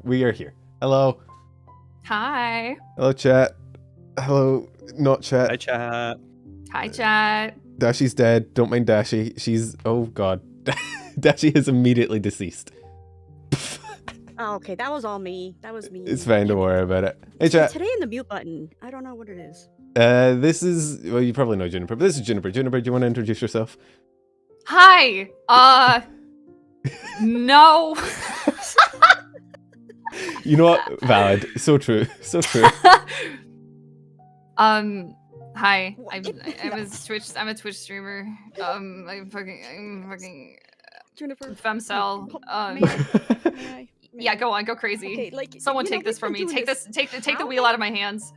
We are here. Hello. Hi. Hello, chat. Hello, not chat. Hi, chat. Hi, chat. Dashie's dead. Don't mind Dashie. She's... Oh, God. Dashie is immediately deceased. Oh, okay, that was all me. That was me. It's fine, don't worry about it. Hey, chat. Today in the mute button. I don't know what it is. This is... Well, you probably know Juniper, but this is Juniper. Juniper, do you want to introduce yourself? Hi. No. You know what? Valid. So true. So true. Hi. I'm a Twitch streamer. I'm fucking Juniper. femcel. May I? Yeah, go on, go crazy. Okay, like, Someone you know, take this we've from been me. doing Take this- the wheel out of my hands.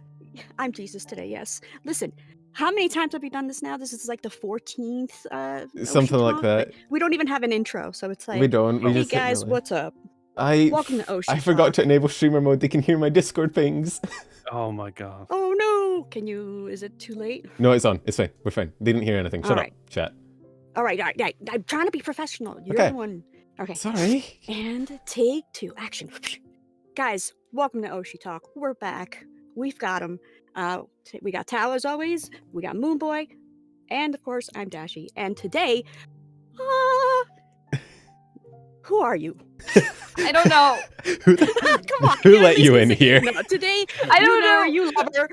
I'm Jesus today, yes. Listen, how many times have we done this now? This is like the 14th Something Oshi like talk, that. but we don't even have an intro, so it's like, We don't. We hey just hit guys, melee. what's up? Welcome to Oshi I forgot Talk. to enable streamer mode. They can hear my Discord pings. Oh my god. Oh no! Can you, is it too late? No, it's on. It's fine. We're fine. They didn't hear anything. Shut Alright. up, chat. Alright, I'm trying to be professional. You're Okay. the one. Okay. Sorry. And take two. Action. Guys, welcome to Oshi Talk. We're back. We've got them. We got Tao as always. We got Moonboy. And of course, I'm Dashie. And today, who are you? I don't know. Who, Come on. who at let least you in say- here? No, today, I don't know. You love her.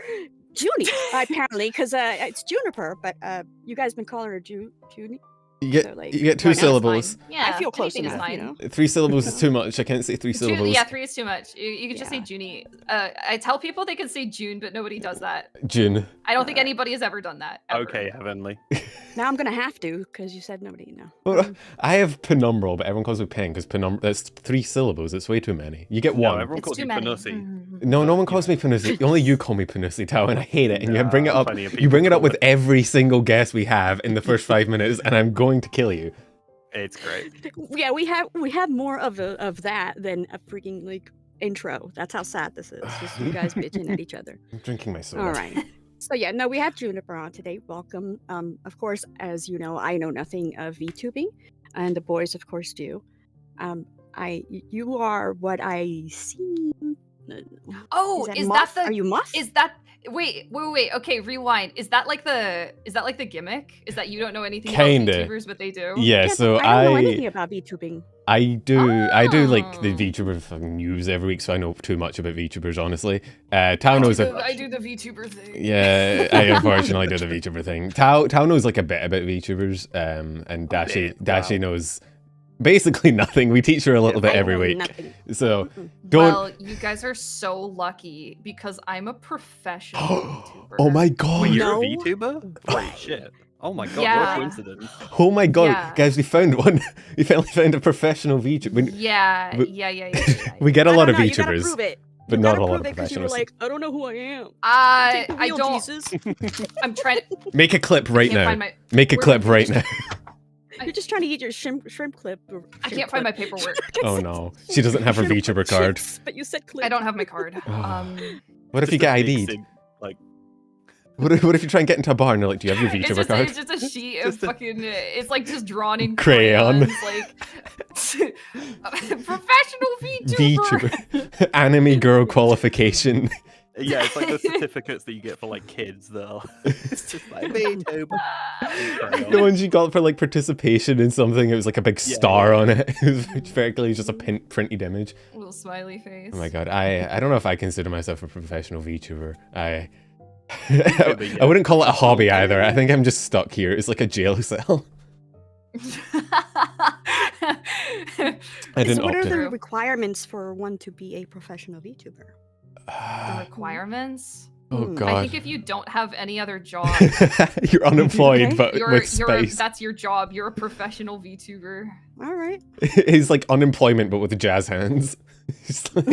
Junie, apparently, because it's Juniper, but you guys been calling her Junie. You So, like, get two right now it's syllables. Yeah, I feel close anything is enough, fine. you know? 3 syllables is too much. I can't say 3 syllables. Yeah, 3 is too much. You can just say Yeah. Junie. I tell people they can say June, but nobody does that. June. I don't think anybody has ever done that. Ever. Okay, Heavenly. Now I'm gonna have to, because you said nobody. No. Well, I have penumbral, but everyone calls me pen because penumbral. That's 3 syllables. It's way too many. You get No, one. everyone It's calls too you many. Panussi. No, no one calls me Panusi. Only you call me Panusi, Tao, and I hate it. And you bring it up. plenty of You people bring it up call with it. every single guest we have in the first 5 minutes, and I'm going to kill you. It's great. Yeah, we have more of that than a freaking like intro. That's how sad this is. Just you guys bitching at each other. I'm drinking my soda. All right. So yeah, no, we have Juniper on today. Welcome. Of course, as you know, I know nothing of VTubing, and the boys, of course, do. You are what I see. Oh, is Muff? that the? Are you Muff? Is that? Wait. Okay, rewind. Is that like the gimmick? Is that you don't know anything Kinda. about VTubers, but they do? Yeah, so I don't know anything about VTubing. I do like the Oh. VTuber fucking news every week, so I know too much about VTubers, honestly. Tao knows I do the VTuber thing. Yeah, I unfortunately do the VTuber thing. Tao knows like a bit about VTubers, and Dashie Wow. knows basically nothing. We teach her a little bit I every know week. nothing. So Mm-mm. don't. Well, you guys are so lucky because I'm a professional VTuber. Oh my god! Wait, you're No. a VTuber? Holy shit. Oh my god, Yeah. what a coincidence. Oh my god, Yeah. guys, we found one. We finally found a professional VTuber. Yeah. We get a I lot don't of know, you gotta VTubers, prove it. but You not gotta a lot prove of it 'cause you were professionals. like, I don't know who I am. Take the I wheel, don't. Jesus. I'm trying to. Make a clip right can't now. find my. Make a where- clip right now. You're just trying to eat your shrimp clip. Or I shrimp can't find my clip. paperwork. Oh no, she doesn't have her Shrimp VTuber clip card. chips, but you said clip. I don't have my card. What if you Just get a big ID'd? sig- Like, What if you try and get into a bar and they're like, "Do you have your It's VTuber just, card?" it's just a sheet of Just a- fucking. It's like just drawn in Crayon. crayons, like professional VTuber. VTuber, anime girl qualification. yeah, it's like the certificates that you get for like kids that are it's just like VTuber. The ones you got for like participation in something, it was like a big Yeah, star yeah. on it. It was practically just a printed image. Little smiley face. Oh my god, I don't know if I consider myself a professional VTuber. I yeah. I wouldn't call it a hobby either. I think I'm just stuck here. It's like a jail cell. I didn't So what are opt the in. requirements for one to be a professional VTuber? The requirements. Oh Hmm. god. I think if you don't have any other job, You're unemployed, Okay. but with space. that's your job. You're a professional VTuber. All right. He's like unemployment, but with jazz hands. He's like-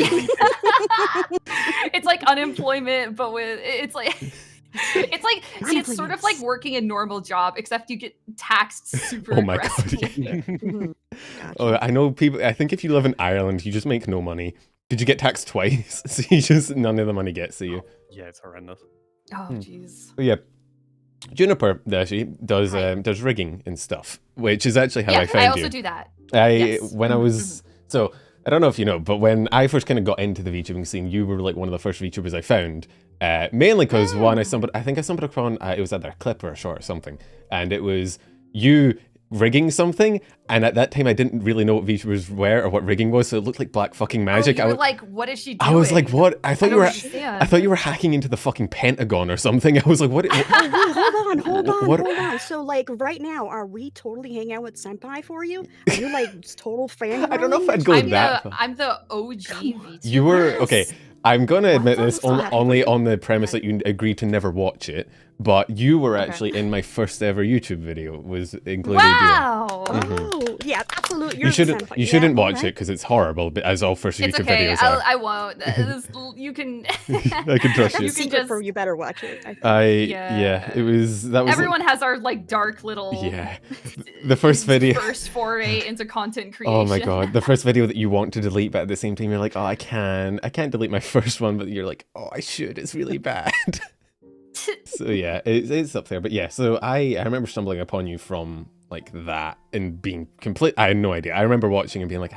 It's like unemployment, but with it's like see, it's sort of like working a normal job, except you get taxed super oh my god. aggressively. Yeah. Mhm. Oh, I know people. I think if you live in Ireland, you just make no money. Did you get taxed twice? So you just none of the money gets to you. Yeah, it's horrendous. Oh Hmm. jeez. But yeah, Juniper Dashie does Hi. does rigging and stuff, which is actually how Yeah, I found I also you. do that. I Yes. when I was so I don't know if you know, but when I first kind of got into the VTubing scene, you were like one of the first VTubers I found. Mainly because one, I stumbled upon, it was either a clip or a short or something, and it was you rigging something, and at that time I didn't really know what VTubers were or what rigging was, so it looked like black fucking magic. Oh, you were like, what is she doing? I was like, what? I thought understand. I thought you were hacking into the fucking Pentagon or something. I was like, what? Hold on. So like right now, are we totally hanging out with Senpai for you? Are you like total fan? I don't know if I'd go that far. I'm the OG VTuber. You were okay. I'm gonna admit this Wonderful. only on the premise that you agreed to never watch it, but you were actually in my first ever YouTube video. Was included. Wow. Oh, yeah, absolutely. You shouldn't watch it because it's horrible. But as all first It's YouTube okay. videos are. I won't. You can. I can trust you. That's secret for you. Better watch it. Yeah. It was that was. Everyone has our like dark little. Yeah. The first video. First foray into content creation. Oh my god, the first video that you want to delete, but at the same time you're like, oh, I can't delete my first one, but you're like, oh, I should. It's really bad. So yeah, it's up there. But yeah, so I remember stumbling upon you from like that and being complete. I had no idea. I remember watching and being like,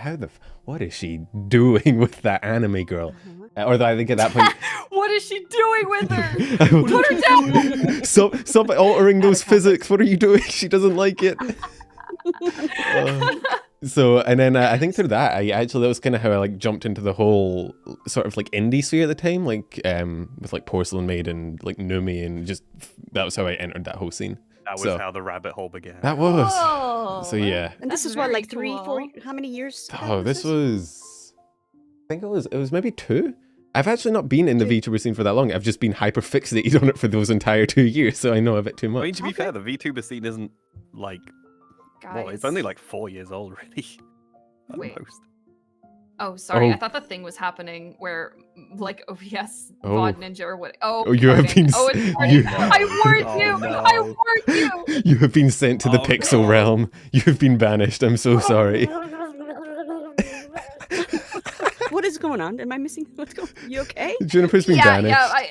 what is she doing with that anime girl? Or I think at that point, what is she doing with her? Put her down. Stop altering those physics. What are you doing? She doesn't like it. So, and then I think through that, that was kind of how I like jumped into the whole sort of like indie sphere at the time, like with like Porcelain Maid and like Numi, and just that was how I entered that whole scene. That was how the rabbit hole began. That was. Oh, so yeah. And this is what, like 3, 4, how many years? Oh, this was. I think it was maybe 2. I've actually not been in the VTuber scene for that long. I've just been hyper fixated on it for those entire 2 years, so I know a bit too much. I mean, to be fair, the VTuber scene isn't like. guys. Well, it's only like 4 years old, really. At Wait. most. Oh, sorry. Oh. I thought the thing was happening where, like, OBS, Oh. VOD Ninja, or what? Oh, Oh, you have farting. been Oh, it's s- farting. you- I warned Oh, you. no. I warned you. You have been sent to the Oh, Pixel no. realm. You have been banished. I'm so sorry. What is going on? Am I missing? What's going? You okay? Juniper's been banished. Yeah.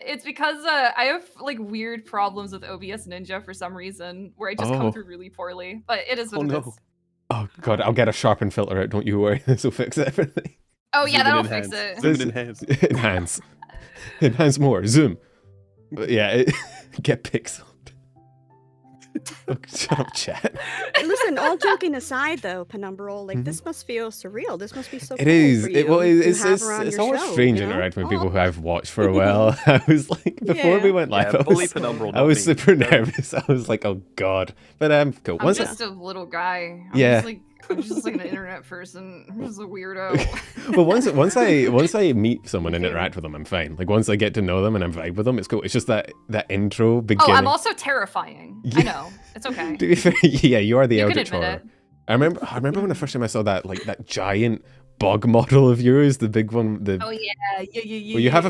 It's because I have like weird problems with OBS Ninja for some reason, where I just Oh. come through really poorly. But it is what Oh, it no. is. Oh god, I'll get a sharpen filter out. Don't you worry. This will fix everything. Oh yeah, Zoom that'll in fix enhance. it. Zoom in enhance. Enhance. Enhance more. Zoom. But yeah, get pixeled. Oh, shut up, chat. Listen, all joking aside, though, Penumbral, like this must feel surreal. This must be so. It cool is. For It, you well, to it's have her on your always show, strange you know? interacting with Oh. people who I've watched for a while. I was like, before we went live, Yeah, I bully was, Penumbral, I not was me. super nervous. I was like, oh god. But cool. I'm Once just a little guy. Yeah. I'm just like an internet person. I'm just a weirdo. well, once I meet someone and interact with them, I'm fine. Like once I get to know them and I'm vibe with them, it's cool. It's just that intro Oh, beginning. I'm also terrifying. I know. It's okay. To be fair, yeah, you are the You can auditor. admit it. I remember when the first time I saw that that giant bug model of yours, the big one. Oh yeah. Well, you have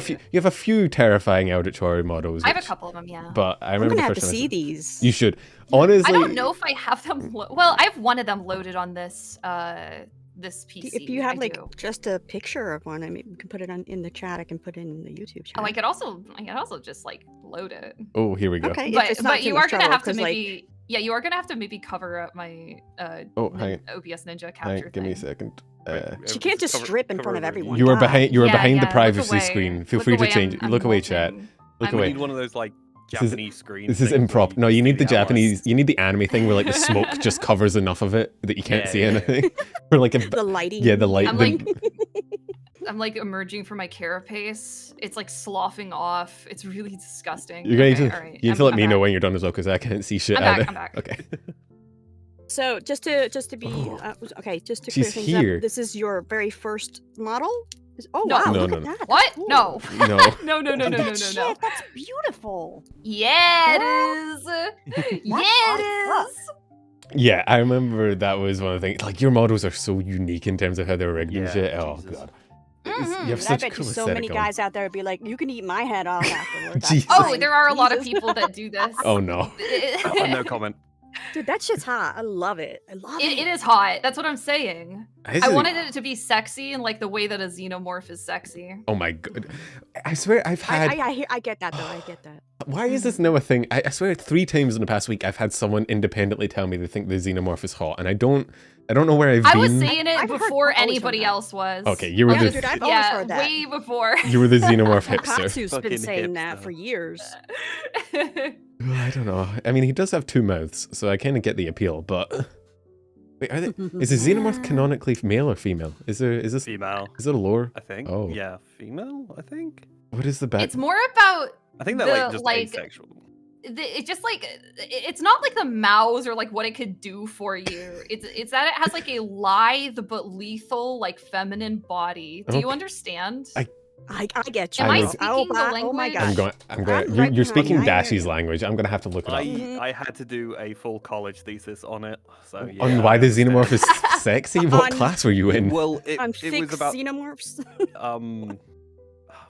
a few terrifying auditory models. I have a which- couple of them, yeah. But I I'm remember gonna the have first to time I see saw- these. You should. Honestly, I don't know if I have them. Well, I have one of them loaded on this this PC. If you have I like do. just a picture of one, I mean, you can put it in the chat. I can put it in the YouTube chat. Oh, I could also just like load it. Oh, here we go. Okay, if But it's not too you much are gonna trouble, have to 'cause, like, maybe you are gonna have to maybe cover up my Oh, hang OBS Ninja Hang, capture give me a thing. second. She can't just strip in front of everyone. You are God. behind. You are behind the look privacy away. screen. Feel Look free to away, change. I'm Look away, chat. moving. Look We away. need one of those like This is- Japanese screens. This is things where improp. No, you see need the outline. Japanese. You need the anime thing where like the smoke just covers enough of it that you can't Yeah, see yeah. anything. Or like a The lighting. yeah, the light. I'm the- I'm like emerging from my carapace. It's like sloughing off. It's really disgusting. You're going Okay, to. all right, You need to let I'm me know back. when you're done as well, because I can't see shit. I'm either. back. I'm back. Okay. So just to be okay, just to clear She's things here. up, this is your very first model. Oh No. wow, No, look no, at no. that. What? Cool. No. No. No. No. Shit, that's beautiful. Yeah, it is. Yeah, it is. Yeah, I remember that was one of the things. Like your models are so unique in terms of how they're rigged and Yeah, shit. Oh Jesus. god. Mhm. You have I such bet you cool so many aesthetic on. guys out there would be like, you can eat my head off afterwards. Jesus. Oh, there are a lot of Jesus. people that do this. Oh no. Oh, no comment. Dude, that shit's hot. I love it. I love it. It is hot. That's what I'm saying. I Isn't- wanted it to be sexy in like the way that a xenomorph is sexy. Oh my god. I swear I've had... I get that, though. I get that. Why is this now a thing? I swear 3 times in the past week I've had someone independently tell me they think the xenomorph is hot, and I don't know where I've been. I was saying it I've heard- before always heard anybody that. else was. Okay, you were Yeah, the dude, I've always heard that. way before. you were the xenomorph hipster. Katsu's been Fucking saying that hipster. for years. I don't know. I mean, he does have 2 mouths, so I kind of get the appeal. But wait, is the xenomorph canonically male or female? Is this Female, is it a lore? I think. Oh. Yeah, female, I think. What is the back? It's more about I think they're The, like just like, asexual. it's just like it's not like the mouths or like what it could do for you. It's that it has like a lithe but lethal like feminine body. Do you Okay. understand? I get you. Am I know. speaking oh, the my, language? oh my I'm gosh. going. I'm You're, right you're behind speaking you. I hear Dashie's you. language. I'm gonna have to look it up. I had to do a full college thesis on it, so yeah. On why I the understand. xenomorph is sexy? What On- class were you in? Well, it On was thick about xenomorphs.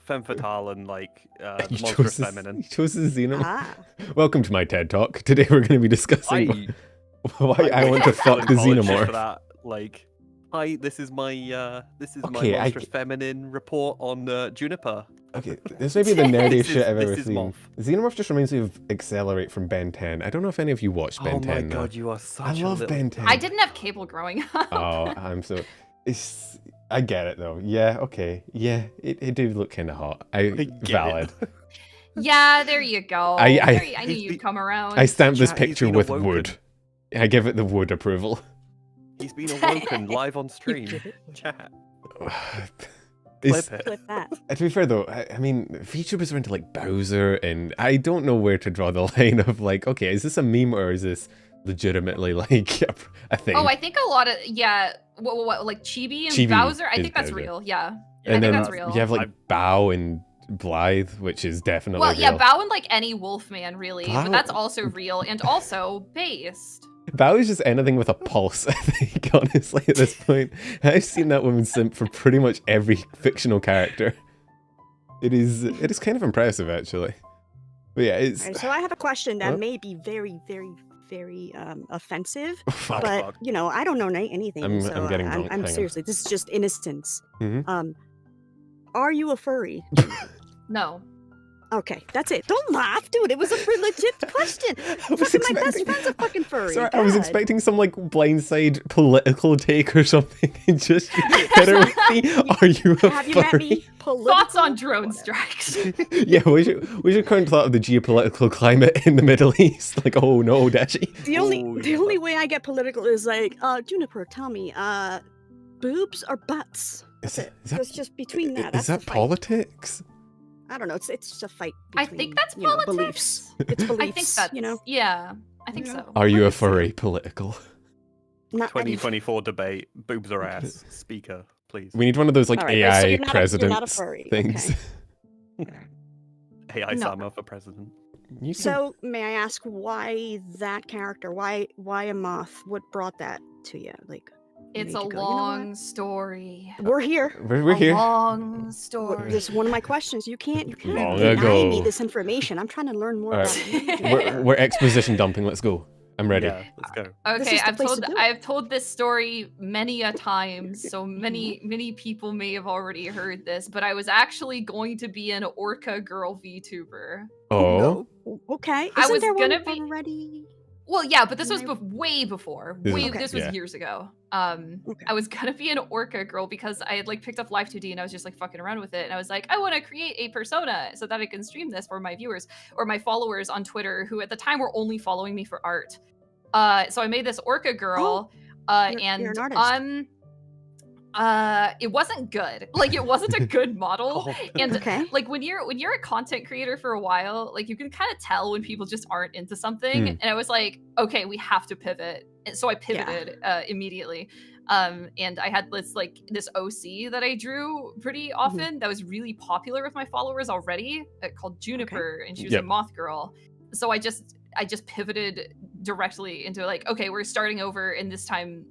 femme fatale and like You monstrous chose, feminine. you chose the xenomorph. Ah. Welcome to my TED Talk. Today we're going to be discussing why I want to fuck the in college xenomorph. For that, like, hi, this is my Okay, I monstrous feminine report on Juniper. Okay, this may be the nerdiest This shit is- I've ever this is seen. Moth. Xenomorph just reminds me of Accelerate from Ben 10. I don't know if any of you watched Ben Oh 10. my though. god, you are such I a love little... Ben 10. I didn't have cable growing up. Oh, I'm so... I get it though. Yeah, okay. Yeah, it did look kind of hot. get Valid. it. Yeah, there you go. I- I knew you'd come around. I stamped this Chat, he's picture been with awoken. wood. I give it the wood approval. He's been awoken live on stream. give it- Chat. It's- Clip it. Clip that. To be fair though, I mean, VTubers are into like Bowser, and I don't know where to draw the line of like, okay, is this a meme or is this legitimately like a thing? Oh, I think a lot of what like Chibi and Chibi Bowser. I is think that's Bowser. real. Yeah, and I think then that's real. you have like Bow and Blythe, which is definitely Well, yeah, real. Bow and like any Wolfman, really, Bow- but that's also real and also based. Bow is just anything with a pulse, I think, honestly, at this point. I've seen that woman simp for pretty much every fictional character. It is kind of impressive, actually. But yeah, it's... Alright, so I have a question that Huh? may be very, very, very offensive, Fuck. but fuck. you know, I don't know anything. I'm so getting drunk, hang I'm on. seriously, this is just innocence. Mhm. Are you a furry? No. Okay, that's it. Don't laugh, dude. It was a legit question. I was Fucking my best expecting- friend's a fucking furry. Sorry, I was God. expecting some like blindside political take or something, and just hit her with the, are you a Have you met furry? me? Thoughts on Political? drone Whatever. strikes. Yeah, we should current thought of the geopolitical climate in the Middle East. Like, oh no, Dashie. The only Oh, the yeah. only way I get political is like, Juniper, tell me, boobs or butts? Is That's it. that- It's just between that. Is That's that the fight. politics? I don't know. It's just a fight. I Between, think that's you know, politics. beliefs. It's beliefs. I think that's you know. Yeah, I think You know? so. Are you a Let's see. furry political? Not 2024 debate. Boobs or ass. Speaker, please. We need one of those like All right, AI so you're not a presidents furry, things. okay. AI No. Sama for president. You can- So may I ask why that character? Why a moth? What brought that to you? Like, It's made a you go, "You know what? long story. We're here. we're A here. long story. This is one of my questions. You can't Long deny ago. me this information. I'm trying to learn more All about right. you. We're exposition dumping. Let's go. I'm ready. Yeah, let's go. This Okay, is the place to do it. I've told this story many a times, so many people may have already heard this, but I was actually going to be an orca girl VTuber. Oh, No. Okay. I Isn't was there one gonna be- already? Well, yeah, but this was Right. way before. This is- Way, Okay. this was Yeah. years ago. Okay. I was gonna be an orca girl because I had like picked up Live 2D and I was just like fucking around with it, and I was like, I want to create a persona so that I can stream this for my viewers or my followers on Twitter, who at the time were only following me for art. So I made this orca girl, you're an artist. it wasn't good. Like it wasn't a good model. Oh, And Okay. like when you're a content creator for a while, like you can kind of tell when people just aren't into something. And I was like, okay, we have to pivot. And so I pivoted immediately. And I had this OC that I drew pretty often that was really popular with my followers already, called Juniper, and she was Yep. a moth girl. So I just pivoted directly into like, okay, we're starting over, and this time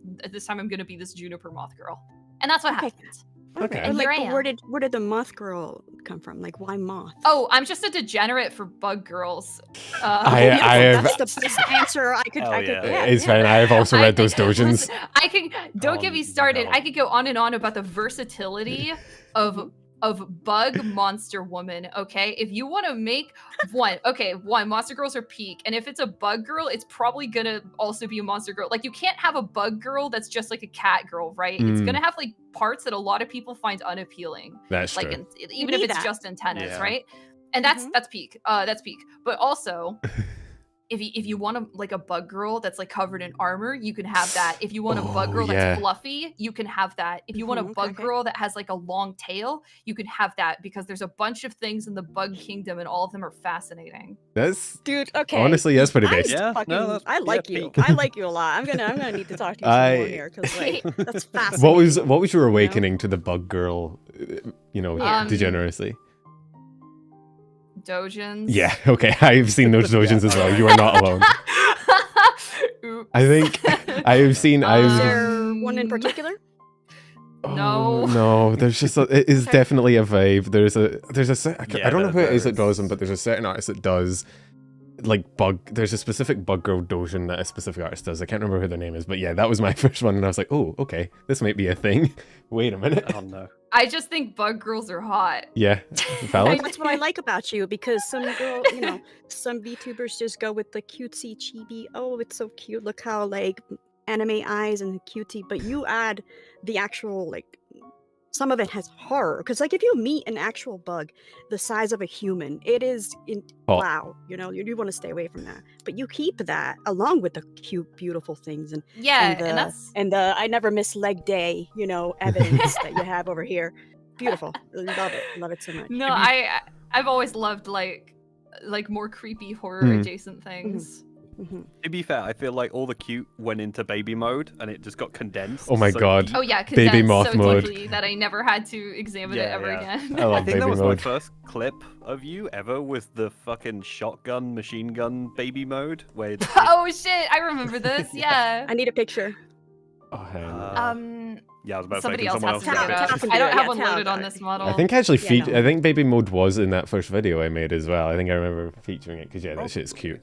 I'm gonna be this Juniper moth girl. And that's what Okay. happened. Okay. And Like, here I but am. where did the moth girl come from? Like, why moth? Oh, I'm just a degenerate for bug girls. I Beautiful. have- That's the best answer I could. Oh, I could yeah. get. It's yeah. fine. I have also I read those think- dojins. listen, I can don't get me started. no. I could go on and on about the versatility of bug monster woman. Okay, if you want to make one, monster girls are peak, and if it's a bug girl, it's probably gonna also be a monster girl. Like you can't have a bug girl that's just like a cat girl, right? It's Mm. gonna have like parts that a lot of people find unappealing. That's Like true. even if need it's that. just antennas, Yeah. right? And that's Mhm. peak. That's peak. But also, if you want a bug girl that's like covered in armor, you can have that. If you want a bug Oh, girl yeah. that's fluffy, you can have that. If you want a Mhm, bug okay. girl that has like a long tail, you can have that because there's a bunch of things in the bug kingdom and all of them are fascinating. That's Dude, okay. honestly, that's pretty I'm based. Yeah, no, fucking- that's- I yeah, like you. peak. I like you a lot. I'm gonna need to talk to you some more I- here because like that's fascinating. What was your awakening to the bug girl? Yeah. Degeneracy. Dojins. Yeah. Okay. I've seen those dojins as well. You are not alone. Oops. I think I've seen. Is I've. there one in particular? Oh, No. no, there's just it is Okay. definitely a vibe. There's a Yeah, I don't know who it is that there does them, is. but there's a certain artist that does like bug. There's a specific bug girl dojin that a specific artist does. I can't remember who their name is, but yeah, that was my first one, and I was like, oh, okay, this might be a thing. Wait a minute. Oh no. I just think bug girls are hot. Yeah, valid. That's what I like about you because some girl, some VTubers just go with the cutesy chibi. Oh, it's so cute. Look how like anime eyes and cutesy. But you add the actual like. Some of it has horror because, like, if you meet an actual bug the size of a human, it is Oh. wow. You want to stay away from that. But you keep that along with the cute, beautiful things and Yeah, the, and that's the I never miss leg day, evidence that you have over here. Beautiful. Love it so much. no, I've always loved like more creepy horror Mm. adjacent things. Mhm. To be fair, I feel like all the cute went into baby mode and it just got condensed. Oh my so God. Oh yeah, Baby condensed moth so mode. deeply that I never had to examine it Yeah, ever yeah. again. I I love think that baby was mode. my first clip of you ever with the fucking shotgun machine gun baby mode where Oh shit, I remember this. Yeah. I need a picture. Oh, hang on. yeah, I was about Somebody to say, else can has to someone dig else it Tal up. can I do don't it, have yeah, one Tal loaded on got this it. model. I think actually, Yeah, no. I think baby mode was in that first video I made as well. I think I remember featuring it because yeah, that shit's cute.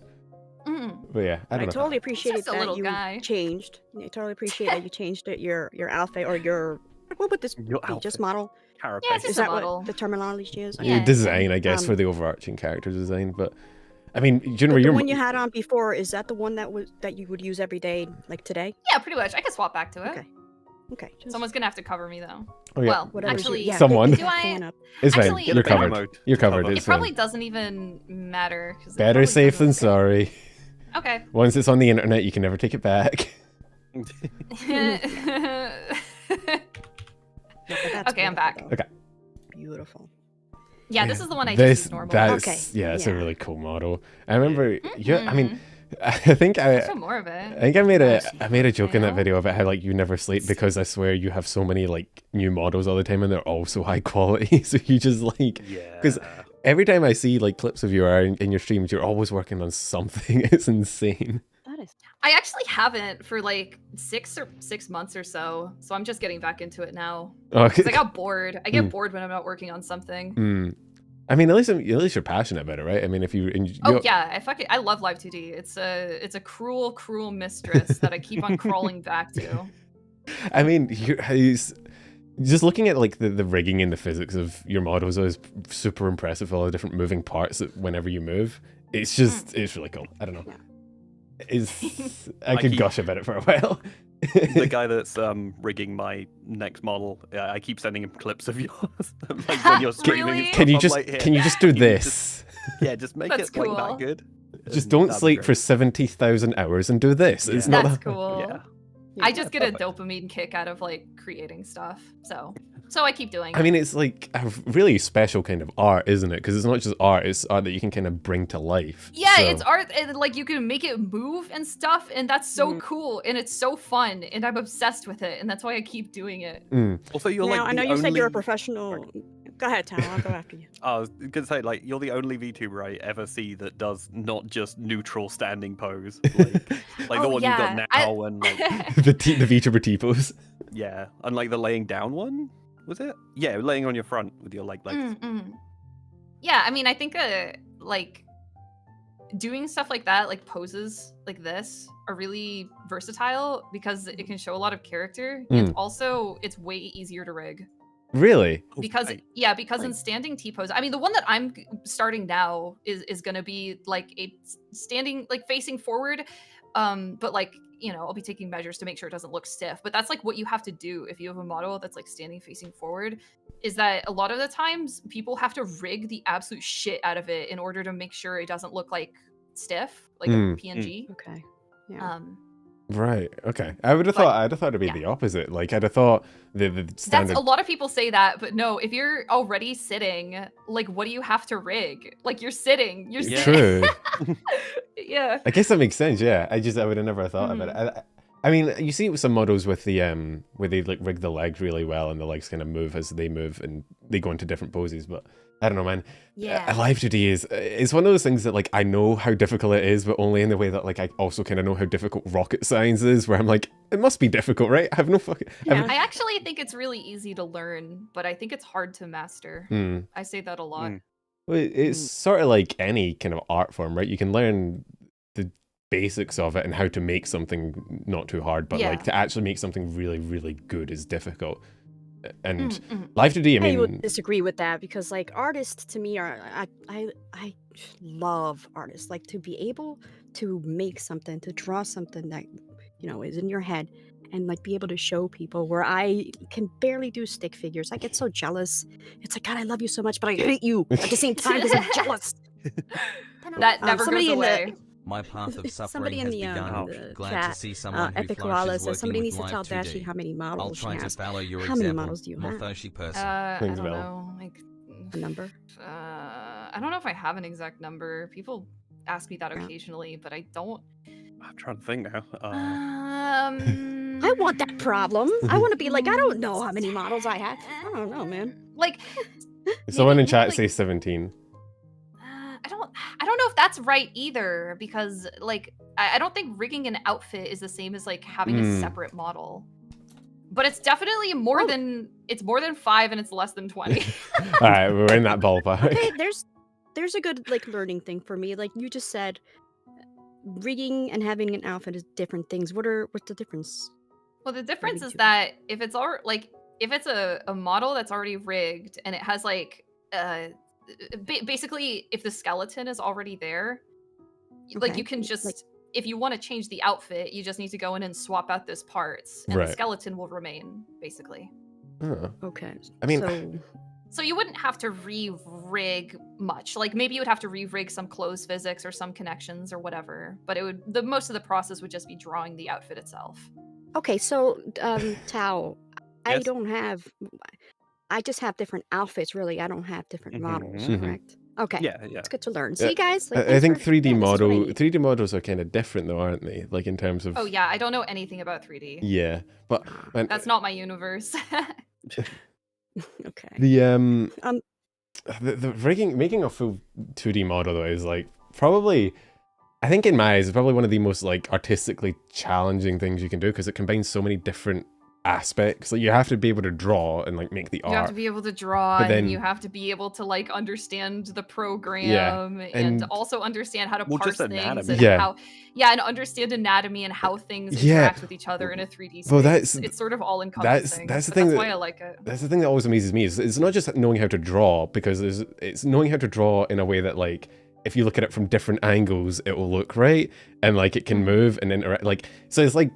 Mm. But yeah, I I don't know. totally appreciate just a that little you guy. changed. I totally appreciate that you changed it. Your outfit or your what would this Your be? Just outfit. model? Yeah, it's Is just a that model. what the terminology is? Your Yeah. design, I guess, Um, for the overarching character design. But I mean, Juniper, But the you're one you had on before, is that the one that you would use every day, like today? Yeah, pretty much. I can swap back to it. Okay. Okay. Just Someone's gonna have to cover me though. oh yeah, Well, whatever. actually, yeah, Someone. get Do that I- fan up. it's fine. actually- You're Get the covered. mode You're to covered. cover. It It's probably fine. doesn't even matter. 'Cause it Better probably safe than doesn't. sorry. Okay. Once it's on the internet, you can never take it back. Yeah, but that's Okay, I'm beautiful, back. though. Okay. Beautiful. Yeah, this is the one I This just used normal. that's Okay, yeah, it's a yeah. really cool model. I remember. Yeah, I mean, Mhm. I think Show I more of I it. think I made a Nice. I made a joke in that Yeah. video about how like you never sleep because I swear you have so many like new models all the time and they're all so high quality. So you just like Yeah. 'Cause every time I see like clips of you or in your streams, you're always working on something. It's insane. That is. I actually haven't for like 6 months or so. So I'm just getting back into it now. Oh, Because I got bored. I get Hmm. bored when I'm not working on something. mm. I mean, at least you're passionate about it, right? I mean, if you Oh yeah, I love Live 2D. It's a cruel, cruel mistress that I keep on crawling back to. I mean, he's just looking at like the rigging and the physics of your models is super impressive. All the different moving parts that whenever you move, it's just it's really cool. I don't know. Yeah. It's I I could keep- gush about it for a while. The guy that's rigging my next model, I keep sending him clips of yours, like when you're streaming. and Really? stuff, Can you I'm just like, "Here, can you just do you this? yeah, just make That's it like cool. that good. Just and don't that'd be sleep great. for 70,000 hours and do this. It's Yeah. not That's that- cool. Yeah. I just get a perfect. dopamine kick out of like creating stuff. So I keep doing it. I mean, it's like a really special kind of art, isn't it? Because it's not just art; it's art that you can kind of bring to life. Yeah, So- it's art and like you can make it move and stuff, and that's so Mhm. cool and it's so fun, and I'm obsessed with it, and that's why I keep doing it. Mm. Also, you're Now, like I know the you said you're a only- professional. Go ahead, Tal. I'll go after you. I was gonna say, like, you're the only VTuber I ever see that does not just neutral standing pose, like Oh, the one you've got yeah. now, and like, the VTuber T-pose. yeah, and like the laying down one. Was it? Yeah, laying on your front with your legs. Yeah, I mean, I think like doing stuff like that, like poses like this, are really versatile because it can show a lot of character, and also it's way easier to rig. Really? Because because in standing T pose, I mean, the one that I'm starting now is gonna be like a standing, like facing forward, but like, you know, I'll be taking measures to make sure it doesn't look stiff. But that's like what you have to do if you have a model that's like standing facing forward, is that a lot of the times people have to rig the absolute shit out of it in order to make sure it doesn't look like stiff, like a PNG. Okay. Yeah. Right. Okay. I'd have thought it'd be the opposite. Like I'd have thought the standard. That's, a lot of people say that, but no. If you're already sitting, like, what do you have to rig? Like, you're sitting. You're sitting. True. Yeah. I guess that makes sense. Yeah. I would have never thought of it. I mean, you see some models with the where they like rig the legs really well, and the legs kind of move as they move, and they go into different poses. But I don't know, man. Yeah. Live 2D is one of those things that like I know how difficult it is, but only in the way that like I also kind of know how difficult rocket science is, where I'm like, it must be difficult, right? I have no fucking. Yeah. I actually think it's really easy to learn, but I think it's hard to master. I say that a lot. Well, it's sort of like any kind of art form, right? You can learn the basics of it and how to make something not too hard, but like to actually make something really, really good is difficult. And Live 2D, I mean, would disagree with that because like artists to me are I love artists, like to be able to make something, to draw something that, you know, is in your head and like be able to show people, where I can barely do stick figures. I get so jealous. It's like, God, I love you so much, but I hate you at the same time because I'm jealous. That never goes away. My path of suffering somebody in has the, begun. Glad chat, to see someone who Epic flourishes says somebody working needs to with tell Live Dashie 2D. how many models I'll try she to has. follow your How example. many models do you have? Morthoshi person. I Thanks, don't Val. know, like A number? I don't know if I have an exact number. People ask me that occasionally, but I don't. I'm trying to think now. I want that problem. I want to be like, I don't know how many models I have. I don't know, man. Like, someone in chat like, say 17. I don't know if that's right either, because like I don't think rigging an outfit is the same as like having a separate model. But it's definitely more than 5 and it's less than 20. All right, we're in that ballpark. Okay, there's a good like learning thing for me. Like you just said, rigging and having an outfit is different things. What's the difference? Well, the difference is that if it's a model that's already rigged and it has like basically if the skeleton is already there, like you can just, like, if you want to change the outfit, you just need to go in and swap out those parts, and the skeleton will remain basically. Okay. I mean, so you wouldn't have to re-rig much. Like maybe you would have to re-rig some clothes physics or some connections or whatever, but it would, the most of the process would just be drawing the outfit itself. Okay, so Tao, Yes? I just have different outfits, really. I don't have different models, correct? Okay. Yeah. It's good to learn. See, guys? Like, I think thanks for- 3D yeah, this is what I need. 3D models are kind of different though, aren't they? Like in terms of. Oh yeah, I don't know anything about 3D. Yeah, but man, That's not my universe. Okay. The rigging, making a full 2D model though is like probably, I think in my eyes, it's probably one of the most like artistically challenging things you can do, because it combines so many different aspects. Like you have to be able to draw and like make the art. You have to be able to draw, But then- and you have to be able to like understand the program, and also understand how to parse just things, anatomy. and how, and understand anatomy and how things interact with each other in a 3D space. Well, it's sort of all encompassing. that's the thing. That's why I like it. That's the thing that always amazes me. Is it's not just knowing how to draw, because it's knowing how to draw in a way that like, if you look at it from different angles, it will look right, and like it can move and interact. Like, so it's like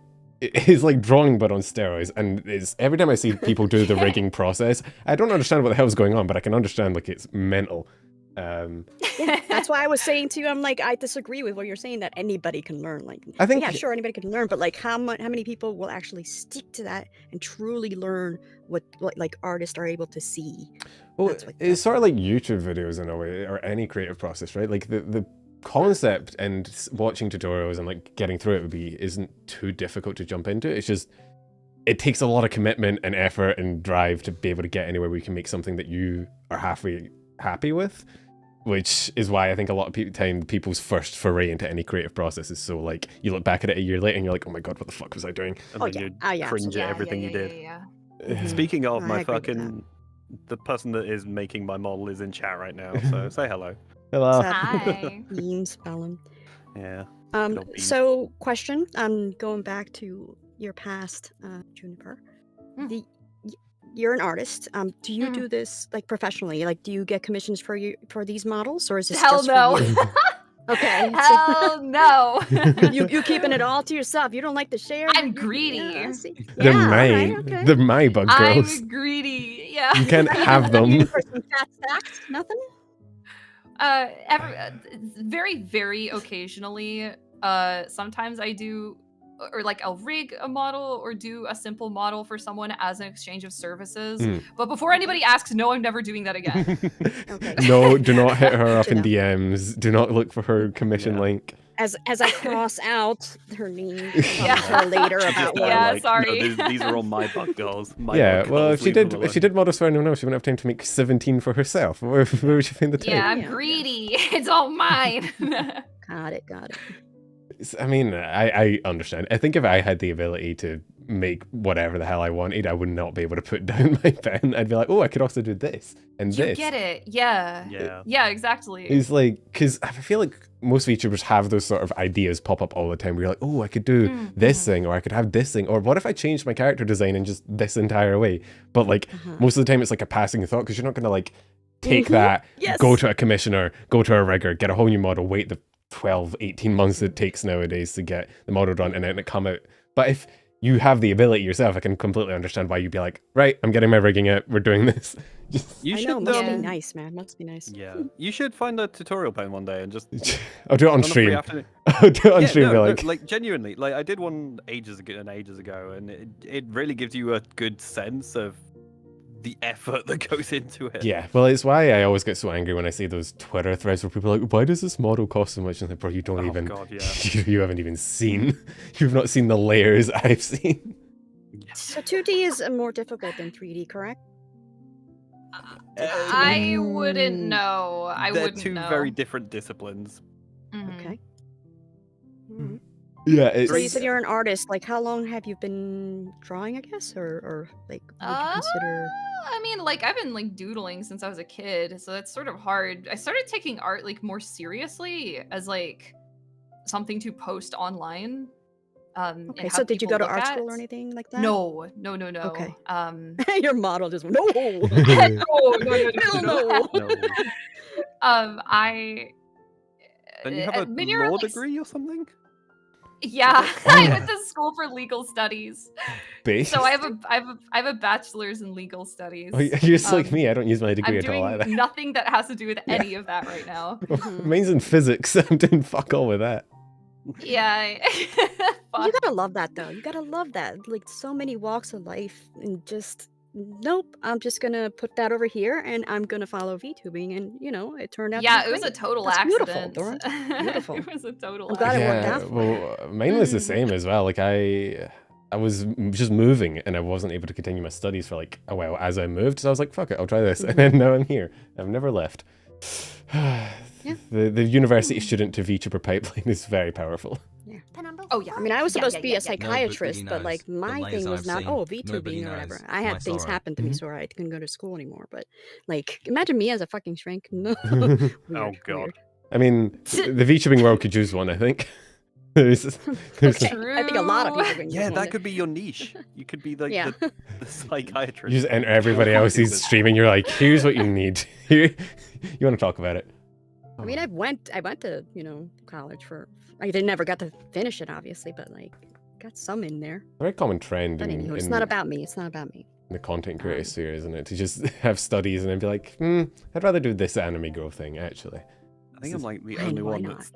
drawing but on steroids, and it's every time I see people do the rigging process, I don't understand what the hell's going on, but I can understand like it's mental. That's why I was saying to you, I'm like, I disagree with what you're saying, that anybody can learn. Like, I think yeah, sure, anybody can learn, but like, how many people will actually stick to that and truly learn what like artists are able to see? Well, it's sort of like YouTube videos in a way, or any creative process, right? Like the concept and watching tutorials and like getting through it isn't too difficult to jump into. It's just, it takes a lot of commitment and effort and drive to be able to get anywhere where you can make something that you are halfway happy with, which is why I think a lot of people's first foray into any creative process is so like, you look back at it a year later and you're like, oh my god, what the fuck was I doing? And then you cringe at everything you did. Speaking of, I my agree with that. fucking the person that is making my model is in chat right now, so say hello. Hello. Hi. Beam spelling. Yeah. Good old beans. So question, going back to your past, Juniper. Mm. You're an artist. Do you Mm. do this like professionally? Like, do you get commissions for these models, or is this Hell just no. for you? Okay. Hell no. You keeping it all to yourself. You don't like to share. I'm You- greedy. Yeah, I see. They're Yeah, all mine. right, okay. They're my bug girls. I'm greedy. Yeah. You can't have them. You in for some fat stacks? Nothing. Very, very occasionally. Sometimes I do, or like I'll rig a model or do a simple model for someone as an exchange of services. Mm. But before anybody asks, no, I'm never doing that again. Okay. No, do not hit her up Good in to DMs. Do not look for her commission Yeah. link. As I cross out her name, Yeah. her later She's about just what. Yeah, like, sorry. No, these are all my bug girls. My Yeah, bug well, girls, if she leave did, them if she alone. did models for anyone else, she wouldn't have time to make 17 for herself. Where would she find the time? Yeah, I'm Yeah. greedy. It's all mine. Got it. I mean, I understand. I think if I had the ability to make whatever the hell I wanted, I would not be able to put down my pen. I'd be like, oh, I could also do this and You this. get it. Yeah. Yeah. Yeah, exactly. It's like, because I feel like most VTubers have those sort of ideas pop up all the time where you're like, oh, I could do this thing, or I could have this thing, or what if I changed my character design in just this entire way? But like, most of the time it's like a passing thought, because you're not going to like take that, Yes. go to a commissioner, go to a rigger, get a whole new model, wait the 12, 18 months it takes nowadays to get the model done, and then it come out. But if you have the ability yourself, I can completely understand why you'd be like, right, I'm getting my rigging out, we're doing this. Just, You I should know. Must Yeah. be nice, man. Must be nice. Yeah, you should find a tutorial pen one day and just I'll do it on a free stream. afternoon. I'll do it on Yeah, stream, no, be no, like, like genuinely, like I did one ages ago, and it really gives you a good sense of the effort that goes into it. yeah, well, it's why I always get so angry when I see those Twitter threads where people are like, why does this model cost so much? And I'm like, bro, you don't Oh, even, God, yeah. you haven't even seen, you've not seen the layers I've seen. So 2D is more difficult than 3D, correct? I wouldn't know. I They're wouldn't two know. very different disciplines. Mhm. Okay. Alright. Yeah, it's... So you said you're an artist. Like, how long have you been drawing? I guess, or like, would you consider? I mean, like I've been like doodling since I was a kid, so that's sort of hard. I started taking art like more seriously as like something to post online. And Okay. So have did you people go to look art at. school or anything like that? No. Okay. Your Your model just went, no. no. No. I. Then you have a maybe you're, law like, degree or something? Yeah, I went to school for legal studies. Based. So I have a bachelor's in legal studies. Oh, you're just like Um, me, I don't use my degree I'm at all doing either. nothing that has to do with any of that right now. Mine's in physics, I'm doing fuck all with that. Yeah. You gotta love that, though. You gotta love that. Like, so many walks of life, and just nope. I'm just gonna put that over here, and I'm gonna follow VTubing, and it turned out. Yeah, to it be was a great. total That's accident. beautiful, Dora. Beautiful. It was a total I'm glad it worked accident. out for you. well, mine was the same as well. Like I was just moving and I wasn't able to continue my studies for like a while as I moved. So I was like, fuck it, I'll try this. And then now I'm here. I've never left. The university student to VTuber pipeline is very powerful. Oh yeah. I mean, I was supposed to be a Nobody psychiatrist, but like knows. my The thing lies was I've not seen, VTubing nobody or whatever. knows I had my things sorrow. happen to me, so I couldn't go to school anymore. But like, imagine me as a fucking shrink. No. Oh, Weird, God. weird. I mean, the VTubing world could use one, I think. there's, Okay. True. I think a lot of people can Yeah, use that one. could be your niche. You could be like Yeah. the psychiatrist. you just enter everybody else's streaming. You're like, here's what you need. Here, you want to talk about it? I mean, I went to college for. I never got to finish it, obviously, but like, got some in there. A very common trend But in, anywho, it's in not about me. It's not about me. the content creator sphere, isn't it? To just have studies and then be like, I'd rather do this anime girl thing, actually. I think I'm like the I only know, why one not? that's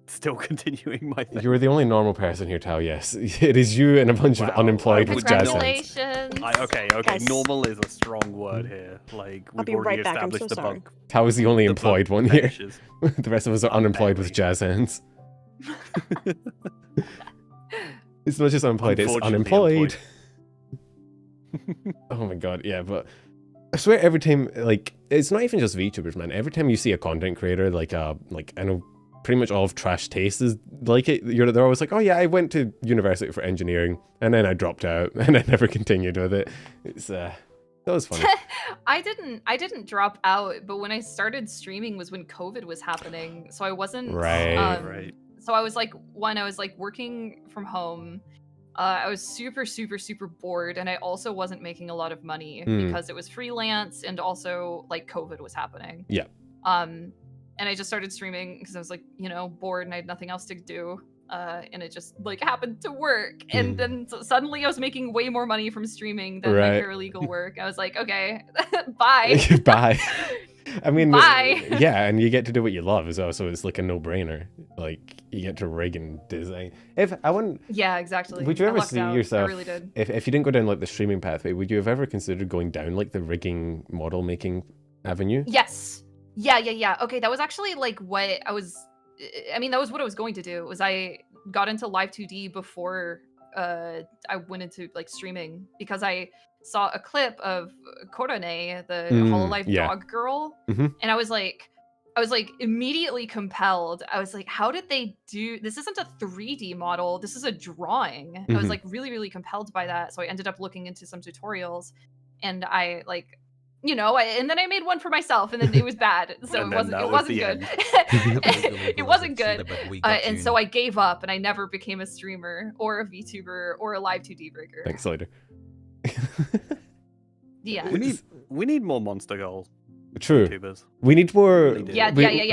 still continuing my thing. You're the only normal person here, Tal, yes. It is you and a bunch Wow, of unemployed I with would not- jazz hands. Congratulations. Okay, Guys. normal is a strong word here. Like I'll we've be already right back, I'm established so the sorry. bug. Tal is the only the employed bug one here. fetishes. The rest of us are unemployed with Unburied. jazz hands. It's not just unemployed, it's Unfortunately unemployed. Oh my god, yeah, but I swear every time, like, it's not even just VTubers, man. Every time you see a content creator, like I know pretty much all of Trash Taste is like it. They're always like, oh yeah, I went to university for engineering, and then I dropped out, and I never continued with it. It's that was funny. I didn't drop out, but when I started streaming was when COVID was happening, so I wasn't Right. So I was like, I was like working from home. I was super bored, and I also wasn't making a lot of money because it was freelance, and also like COVID was happening. Yeah. And I just started streaming because I was like, bored and I had nothing else to do. And it just like happened to work. And then suddenly I was making way more money from streaming than my paralegal work. I was like, okay, bye. Bye. I mean, bye. Yeah, and you get to do what you love as well, so it's like a no-brainer. Like, you get to rig and design. Yeah, exactly. Would you ever see yourself, I really did. If you didn't go down like the streaming pathway, would you have ever considered going down like the rigging model making avenue? Yes. Yeah. Okay, that was actually like what I was. I mean, that was what I was going to do. Was I got into Live 2D before I went into like streaming because I saw a clip of Korone, the hololive dog girl, and I was like immediately compelled. I was like, how did they do this? Isn't a 3D model. This is a drawing. I was like really compelled by that. So I ended up looking into some tutorials, and I like. And then I made one for myself, and then it was bad, so it wasn't good. It wasn't good, and so I gave up, and I never became a streamer or a VTuber or a live 2D breaker. Thanks later. Yeah, we need more monster girls. True. YouTubers. We need more. Yeah.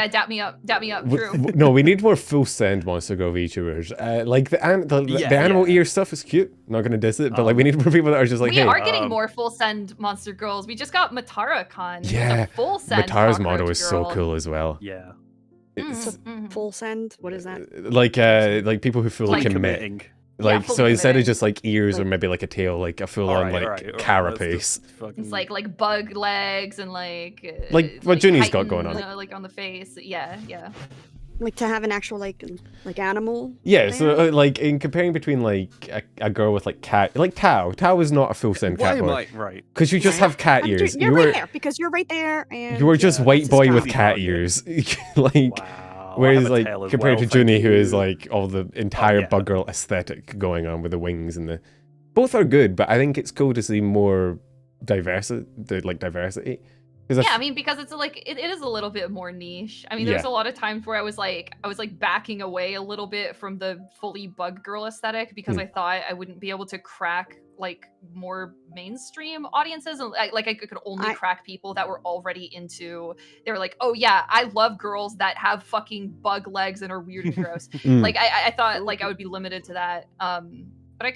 Dap me up. True. No, we need more full send monster girl VTubers. Like the animal ear stuff is cute. Not gonna diss it, but like we need more people that are just like. We are getting more full send monster girls. We just got Matara-con. Yeah, full send. Matara's model is so cool as well. Yeah. It's full send. What is that? Like people who fully commit. Like so instead of just like ears or maybe like a tail, like a full on carapace. It's like bug legs and like what Junie's got going on. Like on the face. Yeah. Like to have an actual like animal. Yeah, so like in comparing between like a girl with like cat, like Tao is not a full send cat boy. Right. Because you just have cat ears. You're right there because you're right there. And you were just white boy with cat ears. Like. Wow. Whereas, like, compared to Junie, who is, like, all the entire Bug Girl aesthetic going on with the wings and the... Both are good, but I think it's cool to see more diversity. Yeah, I mean, because it's, like, it is a little bit more niche. I mean, there's a lot of times where I was, like, backing away a little bit from the fully Bug Girl aesthetic because I thought I wouldn't be able to crack, like, more mainstream audiences. And, like, I could only crack people that were already into... They were like, oh, yeah, I love girls that have fucking bug legs and are weird and gross. Like, I thought, like, I would be limited to that. But I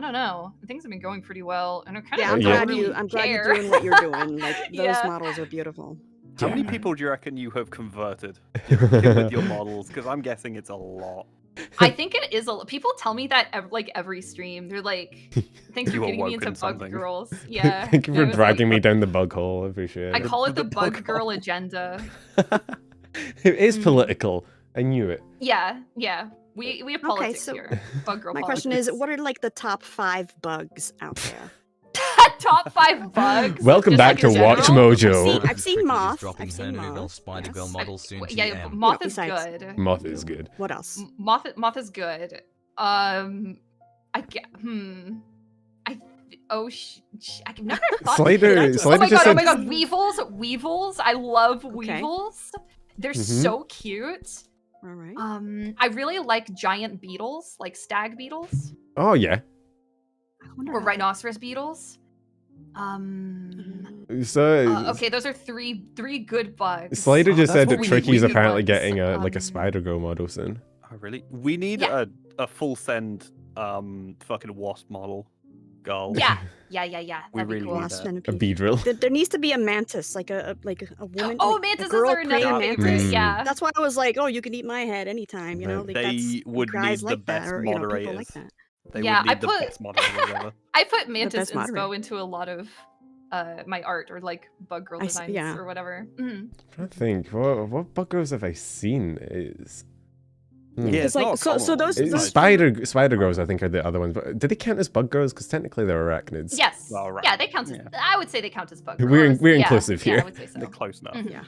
don't know. Things have been going pretty well, and I'm glad you're doing what you're doing. Like those models are beautiful. How many people do you reckon you have converted with your models? Because I'm guessing it's a lot. I think it is a lot. People tell me that every stream. They're like, "Thanks for getting me into bug girls." Yeah. Thank you for dragging me down the bug hole. I appreciate it. I call it the bug girl agenda. It is political. I knew it. Yeah. We have politics here. Bug girl. My question is, what are like the top 5 bugs out there? Top 5 bugs. Welcome back to Watch Mojo. I've seen Moth. Spider Girl model soon. Moth is good. Moth is good. What else? Moth is good. I've never thought. Slider oh my just god! Weevils. I love weevils. They're so cute. All right. I really like giant beetles, like stag beetles. Oh yeah. Or rhinoceros beetles. Okay, those are three good bugs. Slider just said that Tricky's apparently getting a Spider Girl model soon. Oh really? We need a full send fucking wasp model girl. Yeah. We That'd be really cool. need that. A Beedrill. There needs to be a mantis, like a woman. Oh, like mantises a girl are another praying favorite. mantis. Yeah. That's why I was like, oh, you can eat my head anytime. You know, like They would need the best moderators. People like that. They would need the best moderators ever. I put mantis inspo into a lot of my art or like bug girl designs or whatever. I'm trying to think, what bug girls have I seen? Yeah, it's like so those spider girls I think are the other ones, but do they count as bug girls? Because technically they're arachnids. Yes. Well, right. Yeah, they count as. I would say they count as bug girls. We're inclusive here. Yeah, I would say so. They're close enough. Yeah.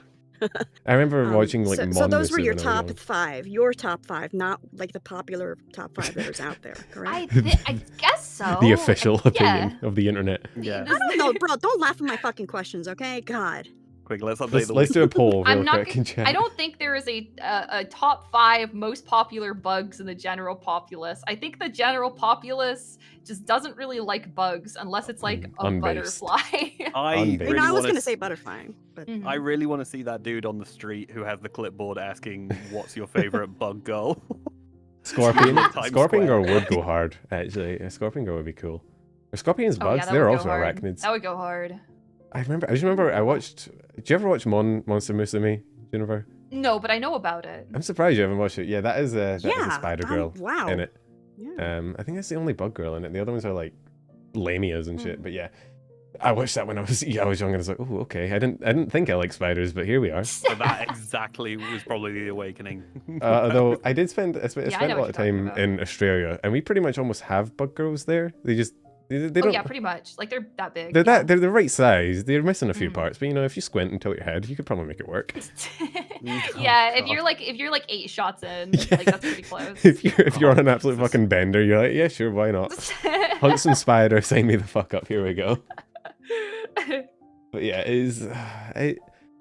I remember watching like so those were Monmusu your when I was top young. 5. Your top 5, not like the popular top 5 that is out there, correct? I guess so. The official opinion Yeah. of the internet. Yeah. This- I don't know, bro. Don't laugh at my fucking questions, okay? God. Quick, let's update the Let's do a poll I'm real not. quick in chat. I don't think there is a top 5 most popular bugs in the general populace. I think the general populace just doesn't really like bugs unless it's like a Unbased. butterfly. I Unbased. really I was wanna gonna s- say butterfly, but Mhm. I really want to see that dude on the street who has the clipboard asking, "What's your favorite bug girl?" Scorpion. Times Scorpion Square. Girl would go hard, actually. A Scorpion Girl would be cool. Are scorpions Oh, yeah, bugs? that They're would also go hard. arachnids. That would go hard. I just remember I watched. Did you ever watch Monster Musume, Juniper? No, but I know about it. I'm surprised you haven't watched it. Yeah, that is a spider girl wow. in it. Yeah. I think that's the only bug girl in it. The other ones are like lamias and shit. But yeah, I watched that when I was young and I was like, oh, okay. I didn't think I liked spiders, but here we are. So that exactly was probably the awakening. Although I spent I a know lot what of you're talking time about. in Australia, and we pretty much almost have bug girls there. They Oh don't. yeah, pretty much. Like they're that big. They're yeah. they're the right size. They're missing a few Mhm. parts, but you know, if you squint and tilt your head, you could probably make it work. Yeah, if God. you're like 8 shots in, Yeah. like that's pretty close. If you're on an absolute Jesus. fucking bender, you're like, yeah, sure, why not? Hunt some spider, sign me the fuck up. Here we go. But yeah, it is.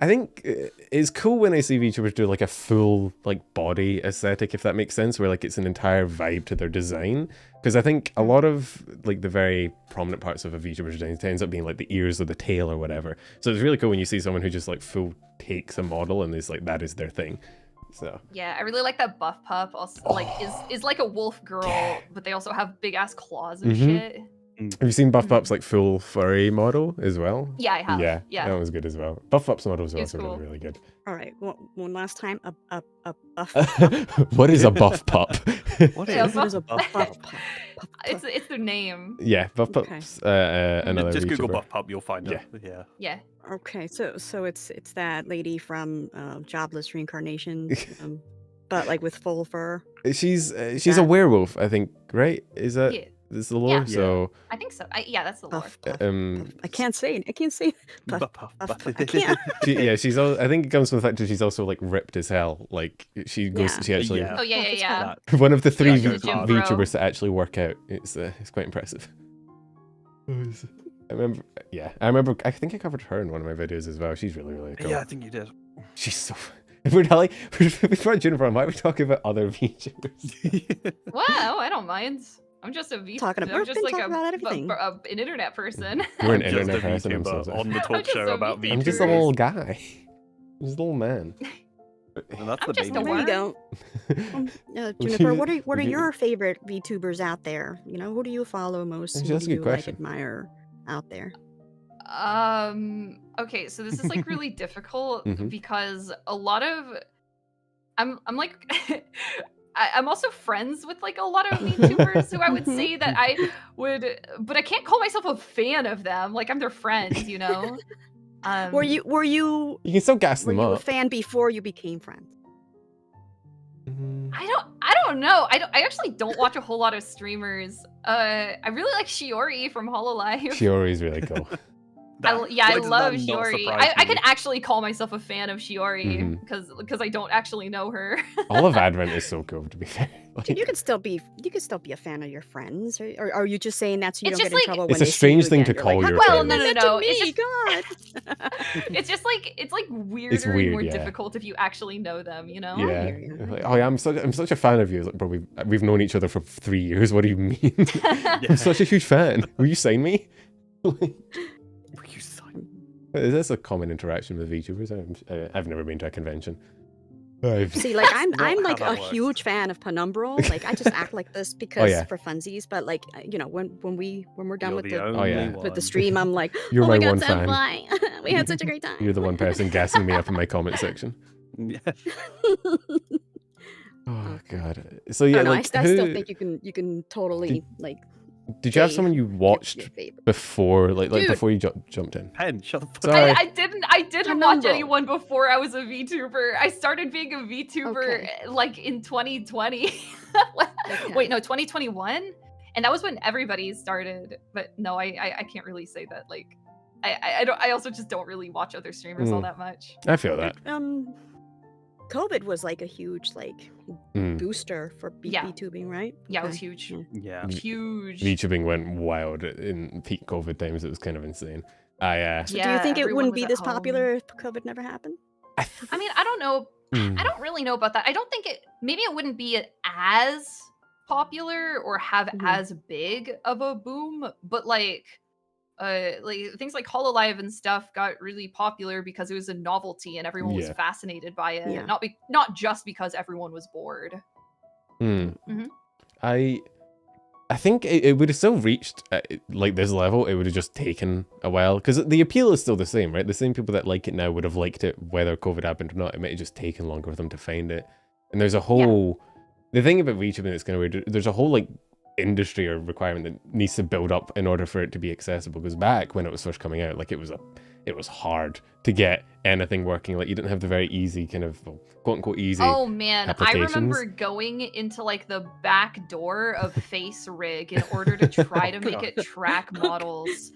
I think it's cool when I see VTubers do like a full like body aesthetic, if that makes sense, where like it's an entire vibe to their design. Because I think a lot of like the very prominent parts of a VTuber's design ends up being like the ears or the tail or whatever. So it's really cool when you see someone who just like full takes a model and is like that is their thing. So Yeah, I really like that buff pup. Also, like is like a wolf girl, but they also have big ass claws and Mhm. shit. have you seen Buff Pup's like full furry model as well? Yeah, I have. Yeah, Yeah. that was good as well. Buff Pup's models are It's also cool. really, really good. All right. One last time. A buff. What is a buff pup? What Yeah, is What is a buff? It's their name. Yeah, Buff Okay. Pup's another Just Google VTuber. Buff Pup, you'll find it. Yeah. Yeah. Okay, so it's that lady from Jobless Reincarnation, but like with full fur. She's a that- werewolf, I think, right? Is that Yeah. this is the lore? Yeah. So I think so. Yeah, that's the lore. Buff, puff, um, I can't say it. I can't say it. Buff, Buff Pup. buff, I can't. she's I think it comes from the fact that she's also like ripped as hell. Like she goes, Yeah. she actually Oh yeah, Buff is yeah. one of the 3 she's a gym bro. VTubers to actually work out. It's quite impressive. I remember. I think I covered her in one of my videos as well. She's really, really cool. Yeah, I think you did. She's so. We're not like before Juniper. Why are we talking about other VTubers? Wow, I don't mind. I'm just a V. Talking about- I'm just like talking about everything. an internet person. You're an I'm just internet a person. I'm so VTuber sorry. on the I'm talk just show a about VTuber. I'm just a VTubers. little guy. I'm just a little man. And that's I'm the just baby. a There you worm. go. Juniper, what are Would you- your favorite VTubers out there? You know, who do you follow most? Actually, Who that's do a you good question. like admire out there? Okay, so this is like really difficult Mhm. because a lot of I'm like I'm also friends with like a lot of VTubers who I would say that I would, but I can't call myself a fan of them. Like I'm their friends, you know. Were you You can still gas were them you a up. fan before you became friends? Mm, I don't know. I actually don't watch a whole lot of streamers. I really like Shiori from Hololive. Shiori's really cool. I Why does love that not Shiori. surprise I me? can actually call myself a fan of Shiori Mhm. because I don't actually know her. All of Advent is so cool, to be fair. Dude, you Like, could still be a fan of your friends, or are you just saying that so you It's don't just get in like- trouble It's when a they see strange you thing again? to You're like, call "How your come Well, you no, did no, that to no, me? it's God. it's just like weirder weird, and more yeah. difficult if you actually know them, you know? yeah. hear you, I Like, hear oh yeah, I'm such a fan of you. It's like, bro, we've known each other for 3 years. What do you mean? I'm such a huge fan. Will you sign me? Like, Were you sign- is this a common interaction with VTubers? I've never been to a convention. I've See, like I'm not I'm how like a that works. huge fan of Penumbral. Like I just act like this because yeah. for funsies. But like you know, when we're done You're with the the only yeah. one. with the stream, I'm like, You're oh my my one God, fan. Senpai, we had such a great time. You're the one person gassing me up in my comment section. Yeah. Oh god. So yeah, I don't know, like I still who- think you can totally like. did you have say someone you your watched favorite. before, like Dude. before you jumped in? Pen, shut the fuck Sorry. up. I didn't watch Penumbral. anyone before I was a VTuber. I started being a VTuber Okay. like in 2020. Okay. Wait, no, 2021? And that was when everybody started. But no, I can't really say that like I also just don't really watch other streamers all that much. I feel that. COVID was like a huge booster for VTubing, right? Yeah, it was huge. Yeah. Huge. VTubing went wild in peak COVID times. It was kind of insane. So do you think it wouldn't be this popular if COVID never happened? I mean, I don't know. I don't really know about that. I don't think maybe it wouldn't be as popular or have as big of a boom, but like things like hololive and stuff got really popular because it was a novelty and everyone was fascinated by it. Not just because everyone was bored. I think it would have still reached like this level. It would have just taken a while because the appeal is still the same, right? The same people that like it now would have liked it whether COVID happened or not. It might have just taken longer for them to find it. And there's a whole the thing about VTubing that's kind of weird. There's a whole like industry or requirement that needs to build up in order for it to be accessible. Because back when it was first coming out, like it was hard to get anything working. Like you didn't have the very easy kind of quote unquote easy. Oh man, I remember going into like the back door of FaceRig in order to try to make it track models.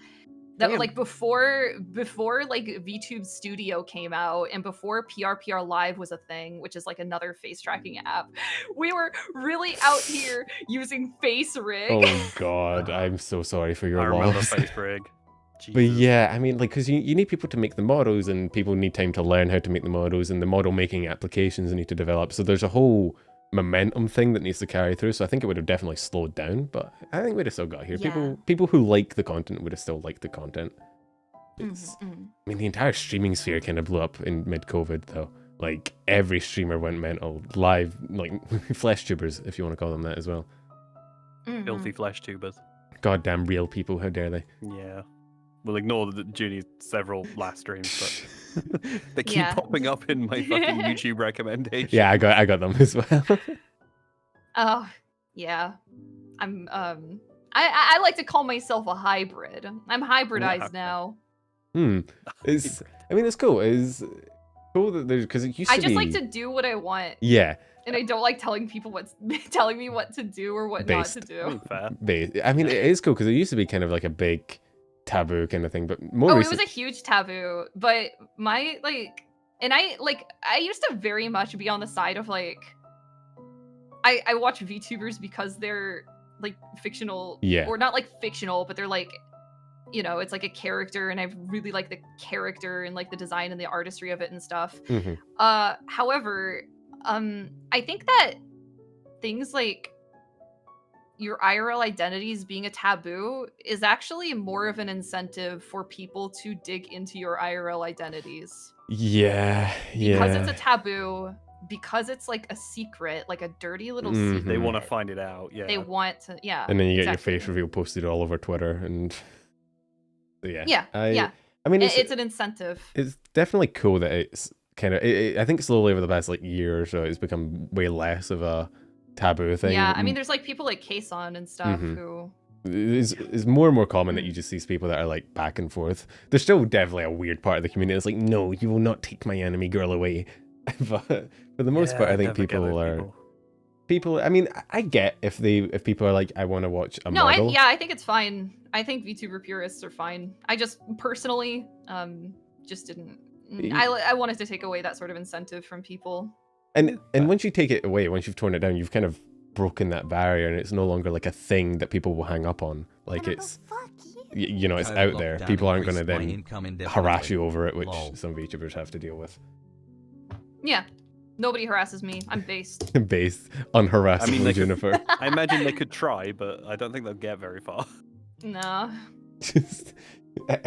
That was like before like VTube Studio came out and before PRPR Live was a thing, which is like another face tracking app. We were really out here using FaceRig. Oh god, I'm so sorry for your loss. I remember FaceRig. But yeah, I mean, like, because you need people to make the models and people need time to learn how to make the models and the model making applications need to develop. So there's a whole momentum thing that needs to carry through. So I think it would have definitely slowed down, but I think we'd have still got here. People who like the content would have still liked the content. I mean, the entire streaming sphere kind of blew up in mid-COVID though. Like every streamer went mental. Live, like flesh tubers, if you want to call them that as well. Filthy flesh tubers. Goddamn real people, how dare they? Yeah. We'll ignore Junie's several last streams, but they keep popping up in my fucking YouTube recommendations. Yeah, I got them as well. Oh, yeah. I'm I like to call myself a hybrid. I'm hybridized now. It's I mean it's cool. It's cool that there's because it used to be. I just like to do what I want. Yeah. And I don't like telling people telling me what to do or what not to do. I mean, it is cool because it used to be kind of like a big taboo kind of thing, but more it was a huge taboo. But my I used to very much be on the side of like I watch VTubers because they're like fictional, or not like fictional, but they're like, you know, it's like a character, and I really like the character and like the design and the artistry of it and stuff. However, I think that things like your IRL identities being a taboo is actually more of an incentive for people to dig into your IRL identities. Yeah. Because it's a taboo, because it's like a secret, like a dirty little secret. They want to find it out, They want to, And then you get your face reveal posted all over Twitter, and I mean, it's an incentive. It's definitely cool that it's kind of. I think slowly over the past like year or so, it's become way less of a taboo thing. Yeah, I mean, there's like people like Kason and stuff who. It's more and more common that you just see people that are like back and forth. There's still definitely a weird part of the community. It's like, no, you will not take my enemy girl away. But for the most part, I think people are. People, I mean, I get if people are like, I want to watch a model. I think it's fine. I think VTuber purists are fine. I just personally, just didn't. I wanted to take away that sort of incentive from people. And once you take it away, once you've torn it down, you've kind of broken that barrier, and it's no longer like a thing that people will hang up on. Like it's, you know, it's out there. People aren't going to then harass you over it, which some VTubers have to deal with. Yeah. Nobody harasses me. I'm based. Based, unharassable, Juniper. I imagine they could try, but I don't think they'll get very far. No.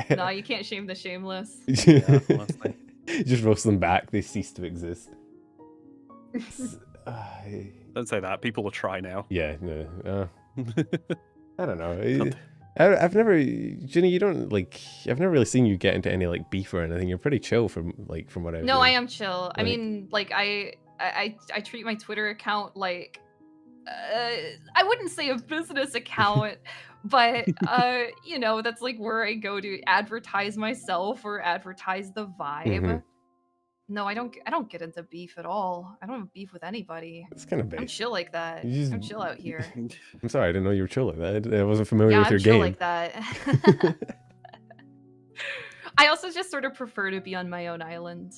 No, you can't shame the shameless. Yeah, honestly. Just roast them back. They cease to exist. Don't say that. People will try now. Yeah, no. I don't know. I've never, Ginny, you don't like. I've never really seen you get into any like beef or anything. You're pretty chill from what I've. No, I am chill. I mean, like I treat my Twitter account like, I wouldn't say a business account, but you know, that's like where I go to advertise myself or advertise the vibe. No, I don't get into beef at all. I don't have beef with anybody. It's kind of big. I'm chill like that. I'm chill out here. I'm sorry, I didn't know you were chill like that. I wasn't familiar with your chill game. Like that. I also just sort of prefer to be on my own island.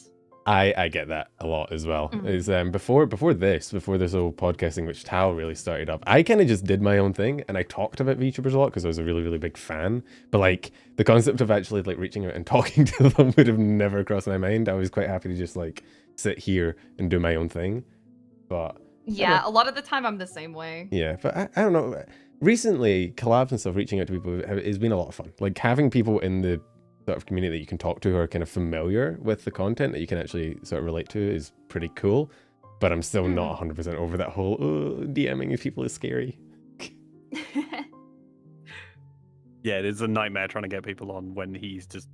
I get that a lot as well. Is before this whole podcasting, which Tal really started up, I kind of just did my own thing and I talked about VTubers a lot because I was a really, really big fan. But like the concept of actually like reaching out and talking to them would have never crossed my mind. I was quite happy to just like sit here and do my own thing. But yeah, a lot of the time I'm the same way. Yeah, but I don't know. Recently, collabs and stuff, reaching out to people has been a lot of fun. Like having people in the sort of community that you can talk to who are kind of familiar with the content that you can actually sort of relate to is pretty cool. But I'm still not 100% over that whole DMing people is scary. Yeah, it is a nightmare trying to get people on when he's just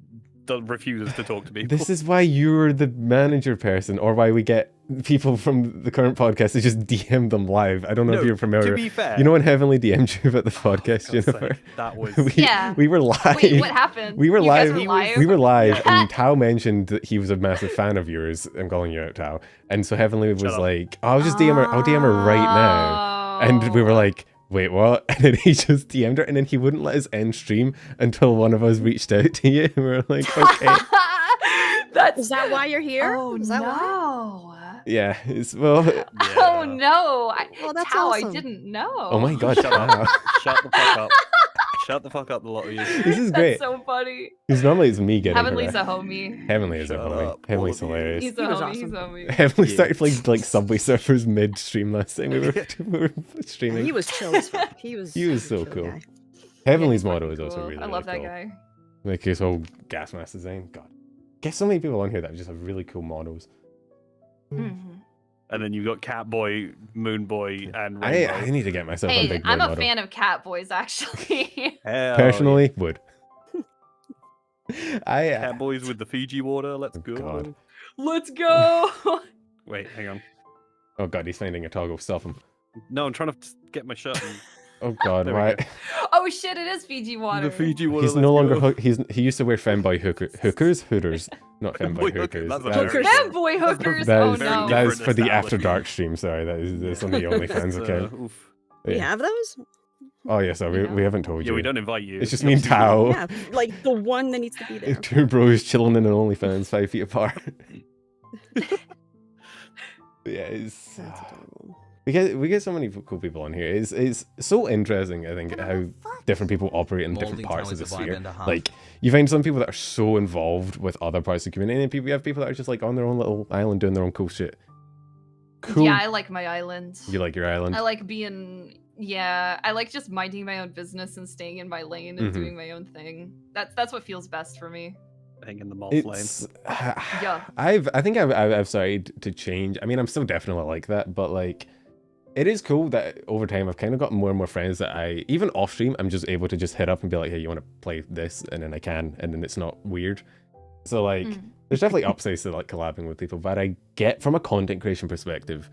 refuses to talk to people. This is why you're the manager person, or why we get people from the current podcast to just DM them live. I don't know if you're familiar. To be fair, you know when Heavenly DM'd you about the podcast, Juniper? That was we were live. Wait, what happened? We were You live. guys were live? We were live, Yeah. and Tao mentioned that he was a massive fan of yours. I'm calling you out, Tao. And so Heavenly was like, oh, I'll just DM her. I'll DM her right now. And we were like, wait, what? And then he just DM'd her, and then he wouldn't let us end stream until one of us reached out to you. And we were like, okay. Is that why you're here? Oh, Is that why? no. Yeah, it's, well, Oh, no. Well, that's Tao, awesome. I didn't know. oh my god, Shut Tao. up. Shut the fuck up. Shut the fuck up, the lot of you. This is great. That's so funny. Because normally it's me getting Heavenly's harassed. a homie. Heavenly is a Shut homie. up, Heavenly's all of you. hilarious. He's a He was homie. awesome. He's a homie. Heavenly Yeah. started playing like Subway Surfers mid-stream last time we were streaming. He was chill as fuck. He was He was a so chill cool. guy. Heavenly's He's motto fucking is also cool. really, I love really that cool. guy. Like his whole gas mask design. God. Get so many people on here that just have really cool models. Mhm. And then you've got Catboy, Moonboy, and I Rainbow. need to get myself a Hey, big boy I'm a model. fan of cat boys, actually. Hell Personally, would. I yeah. Catboys with the Fiji water. Let's Oh, go. God. Let's go. Wait, hang on. oh god, he's finding a toggle. Stop him. No, I'm trying to get my shirt. And... Oh god, There we why? go. Oh shit! It is Fiji water. The Fiji water. He's let's no longer go. he used to wear femboy hooters, not femboy Femboy hookers, hookers. that's a That's- very- Fanboy hookers. That Oh is, no. that is Different for the After establishment. Dark stream. Sorry, that's on the OnlyFans account. Oof. We Yeah. have those? Oh yeah, so we haven't told Yeah, you. we don't invite you. It's just me and Tao. Yeah, like the one that needs to be there. Two bros chilling in an OnlyFans 5 feet apart. Yeah, it's That's adorable. we get so many cool people on here. It's so interesting. I think how different people operate in different Molding parts of towers the a vibe sphere. and a half. Like you find some people that are so involved with other parts of the community, and then you have people that are just like on their own little island doing their own cool shit. Cool. Yeah, I like my island. You like your island? I like being. Yeah, I like just minding my own business and staying in my lane and Mhm. doing my own thing. That's what feels best for me. Hang in the moth lane. It's Yeah. I think I've started to change. I mean, I'm still definitely like that, but like it is cool that over time I've kind of got more and more friends that I even off stream I'm just able to just hit up and be like, hey, you want to play this, and then I can, and then it's not weird. So like there's definitely upsides to like collabing with people, but I get from a content creation perspective,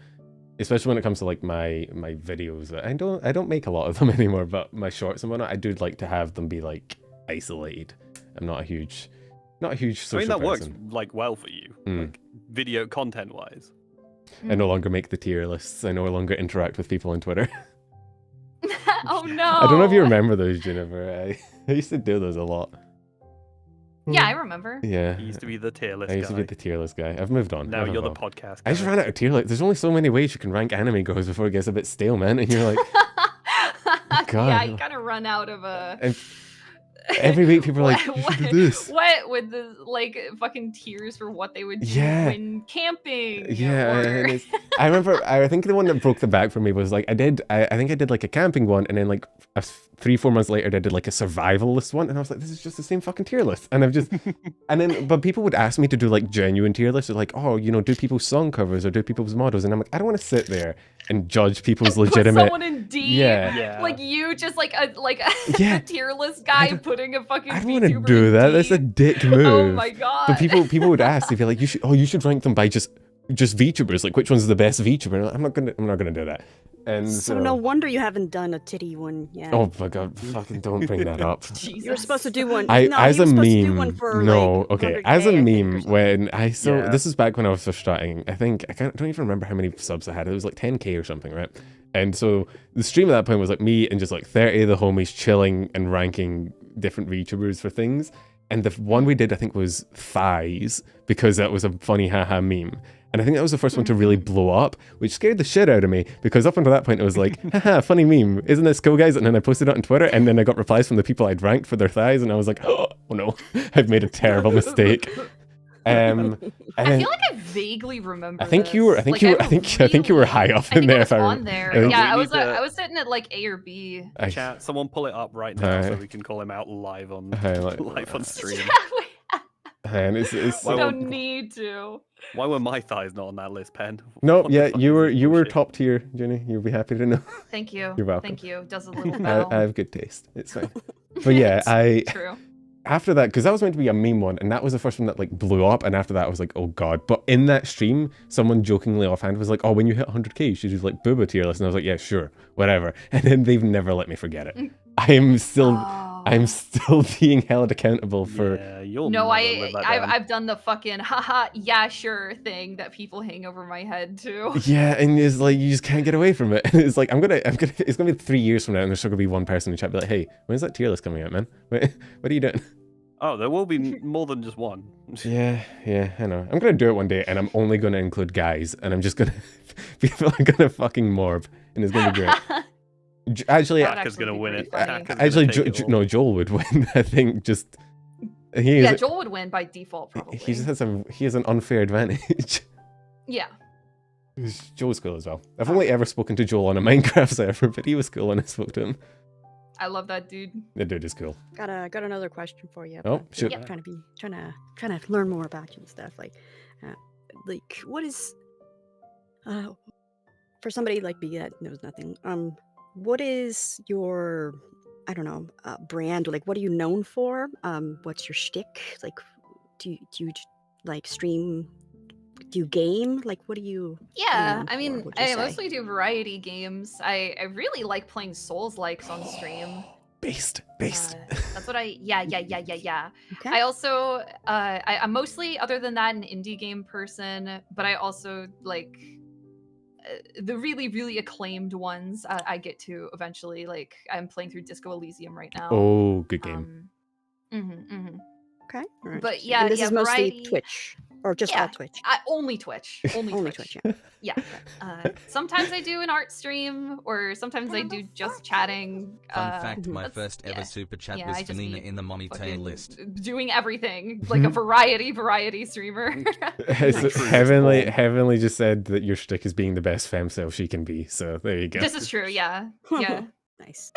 especially when it comes to like my videos, that I don't make a lot of them anymore, but my shorts and whatnot, I do like to have them be like isolated. I'm not a huge social I mean, that works person. like well for you, like video content wise. I no longer make the tier lists. I no longer interact with people on Twitter. Oh no. I don't know if you remember those, Juniper. I used to do those a lot. Yeah, I remember. Yeah. He used to be the tier list I used guy. to be the tier list guy. I've moved on. Now I've you're the evolved. podcast. I just guy. ran out of tier lists. There's only so many ways you can rank anime goes before it gets a bit stale, man. And you're like, God. Yeah, you kind of run out of a. and every week people are like, you should do this. What with the like fucking tiers for what they would do Yeah. when camping? Yeah, or- and I remember. I think the one that broke the back for me was like I think I did like a camping one, and then like 3-4 months later I did like a survivalist one, and I was like, this is just the same fucking tier list. And I've just and then but people would ask me to do like genuine tier lists, like, oh, you know, do people's song covers or do people's models, and I'm like, I don't want to sit there and judge people's Put legitimate. someone in D. Yeah. Yeah. Like you, just like a Yeah. tier list I guy don't- putting a fucking. I don't want to VTuber do in that. D. That's a dick move. Oh my god. But people would ask, they'd be like, you should rank them by just VTubers, like which one's the best VTuber. And I'm not gonna do that. And So no wonder you haven't done a titty one yet. Oh my god, fucking don't bring that up. Jesus. You were supposed to do one. I no, as you a were supposed to do one meme. for, No, like, okay. 100K, As a I think, or meme, something. when I saw Yeah. this is back when I was first starting. I think I don't even remember how many subs I had. It was like 10k or something, right? And so the stream at that point was like me and just like 30 of the homies chilling and ranking different VTubers for things. And the one we did, I think, was thighs, because that was a funny haha meme. And I think that was the first one to really blow up, which scared the shit out of me, because up until that point it was like, haha, funny meme, isn't this cool, guys? And then I posted it on Twitter, and then I got replies from the people I'd ranked for their thighs, and I was like, oh no, I've made a terrible mistake. And I then, feel like I vaguely remember. I think this. you were. I think you were high up in there. I If I on there. think- Yeah, We need I was sitting at like A or B. Chat, someone pull it up right now so Aye. we can call him out live on Like- live on stream. and it's We Why don't would- need to. Why were my thighs not on that list, Pen? no, What the yeah, fuck you is were this you were bullshit? top tier, Jenny. You'll be happy to know. Thank you. You're welcome. Thank you. Does a little bow. I have good taste. It's fine. But yeah, True. after that, because that was meant to be a meme one, and that was the first one that like blew up, and after that I was like, oh god. But in that stream, someone jokingly offhand was like, oh, when you hit 100k you should do like booba tier list, and I was like, yeah, sure, whatever. And then they've never let me forget it. I'm still being held accountable for Yeah, you'll No, never live that down. I've done the fucking haha yeah sure thing that people hang over my head too. yeah, and it's like you just can't get away from it. It's like it's gonna be 3 years from now, and there's still gonna be one person in chat be like, hey, when's that tier list coming out, man? What are you doing? Oh, there will be more than just one. Yeah, I know. I'm gonna do it one day, and I'm only gonna include guys, and I'm just gonna people are gonna fucking morb, and it's gonna be great. Actually, That would Hacker's gonna be win pretty it. funny. Hacker's gonna actually, take it all. no, Joel would win. I think just he Yeah, is, Joel would win by default probably. he just has an unfair advantage. Yeah. Joel's cool as well. I've only ever spoken to Joel on a Minecraft server, but he was cool when I spoke to him. I love that dude. The dude is cool. Got another question for you. Oh, about- shoot. Yeah. Trying to learn more about you and stuff. Like what is for somebody like me that knows nothing. What is your brand? Like, what are you known for? What's your shtick? Like, do you like stream? Do you game? Like, what do you? Yeah, known I mean, for, would you I say? mostly do variety games. I really like playing Souls-likes on stream. Based. That's what yeah. Okay. I also I'm mostly, other than that, an indie game person, but I also like the really acclaimed ones. I get to eventually. Like, I'm playing through Disco Elysium right now. Oh, good game. Okay. All right. But yeah, and this yeah, is mostly variety. Twitch or just Yeah. all Twitch. Only Twitch. Only Twitch. Yeah. Yeah. Sometimes I do an art stream, or sometimes I do just chatting. Fun fact, my that's- first ever yeah. super chat Yeah, was I just Fanina be in the money tail fucking list. doing everything, like a variety streamer. It's Heavenly just said that your shtick is being the best femcel she can be. So there you go. This is true, yeah. Yeah. Nice.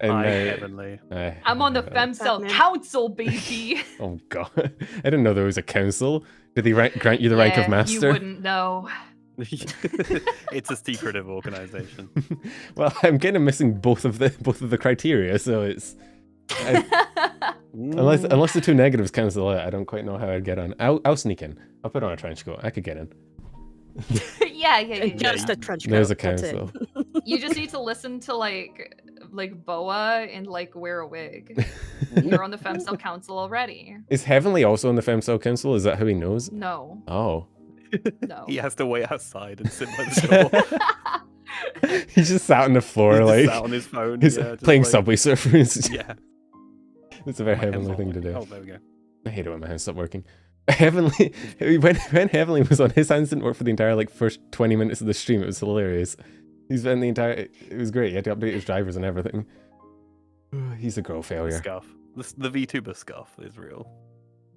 And, Hi, Heavenly. I'm on the Femcel man. Council, baby. Oh god, I didn't know there was a council. Did they grant you the rank of Yeah, master? You wouldn't know. It's a secretive organization. Well, I'm kind of missing both of the criteria, so it's unless the two negatives cancel out, I don't quite know how I'd get on. I'll sneak in. I'll put on a trench coat. I could get in. yeah. Just a trench coat. There's a that's it. council. You just need to listen to like Boa and like wear a wig. You're on the Femcel Council already. Is Heavenly also on the Femcel Council? Is that how he knows? No, Oh. no. He has to wait outside and sit by the door. He just sat on the floor, He's like just sat on his phone. he's yeah, just playing like- Subway Surfers. Yeah. It's a very My hand's Heavenly not thing to working. do. Oh, there we go. I hate it when my hands stop working. Heavenly, when Heavenly was on, his hands didn't work for the entire like first 20 minutes of the stream. It was hilarious. He's been the entire. It was great. He had to update his drivers and everything. He's a girl The failure. scuff. The VTuber scuff is real.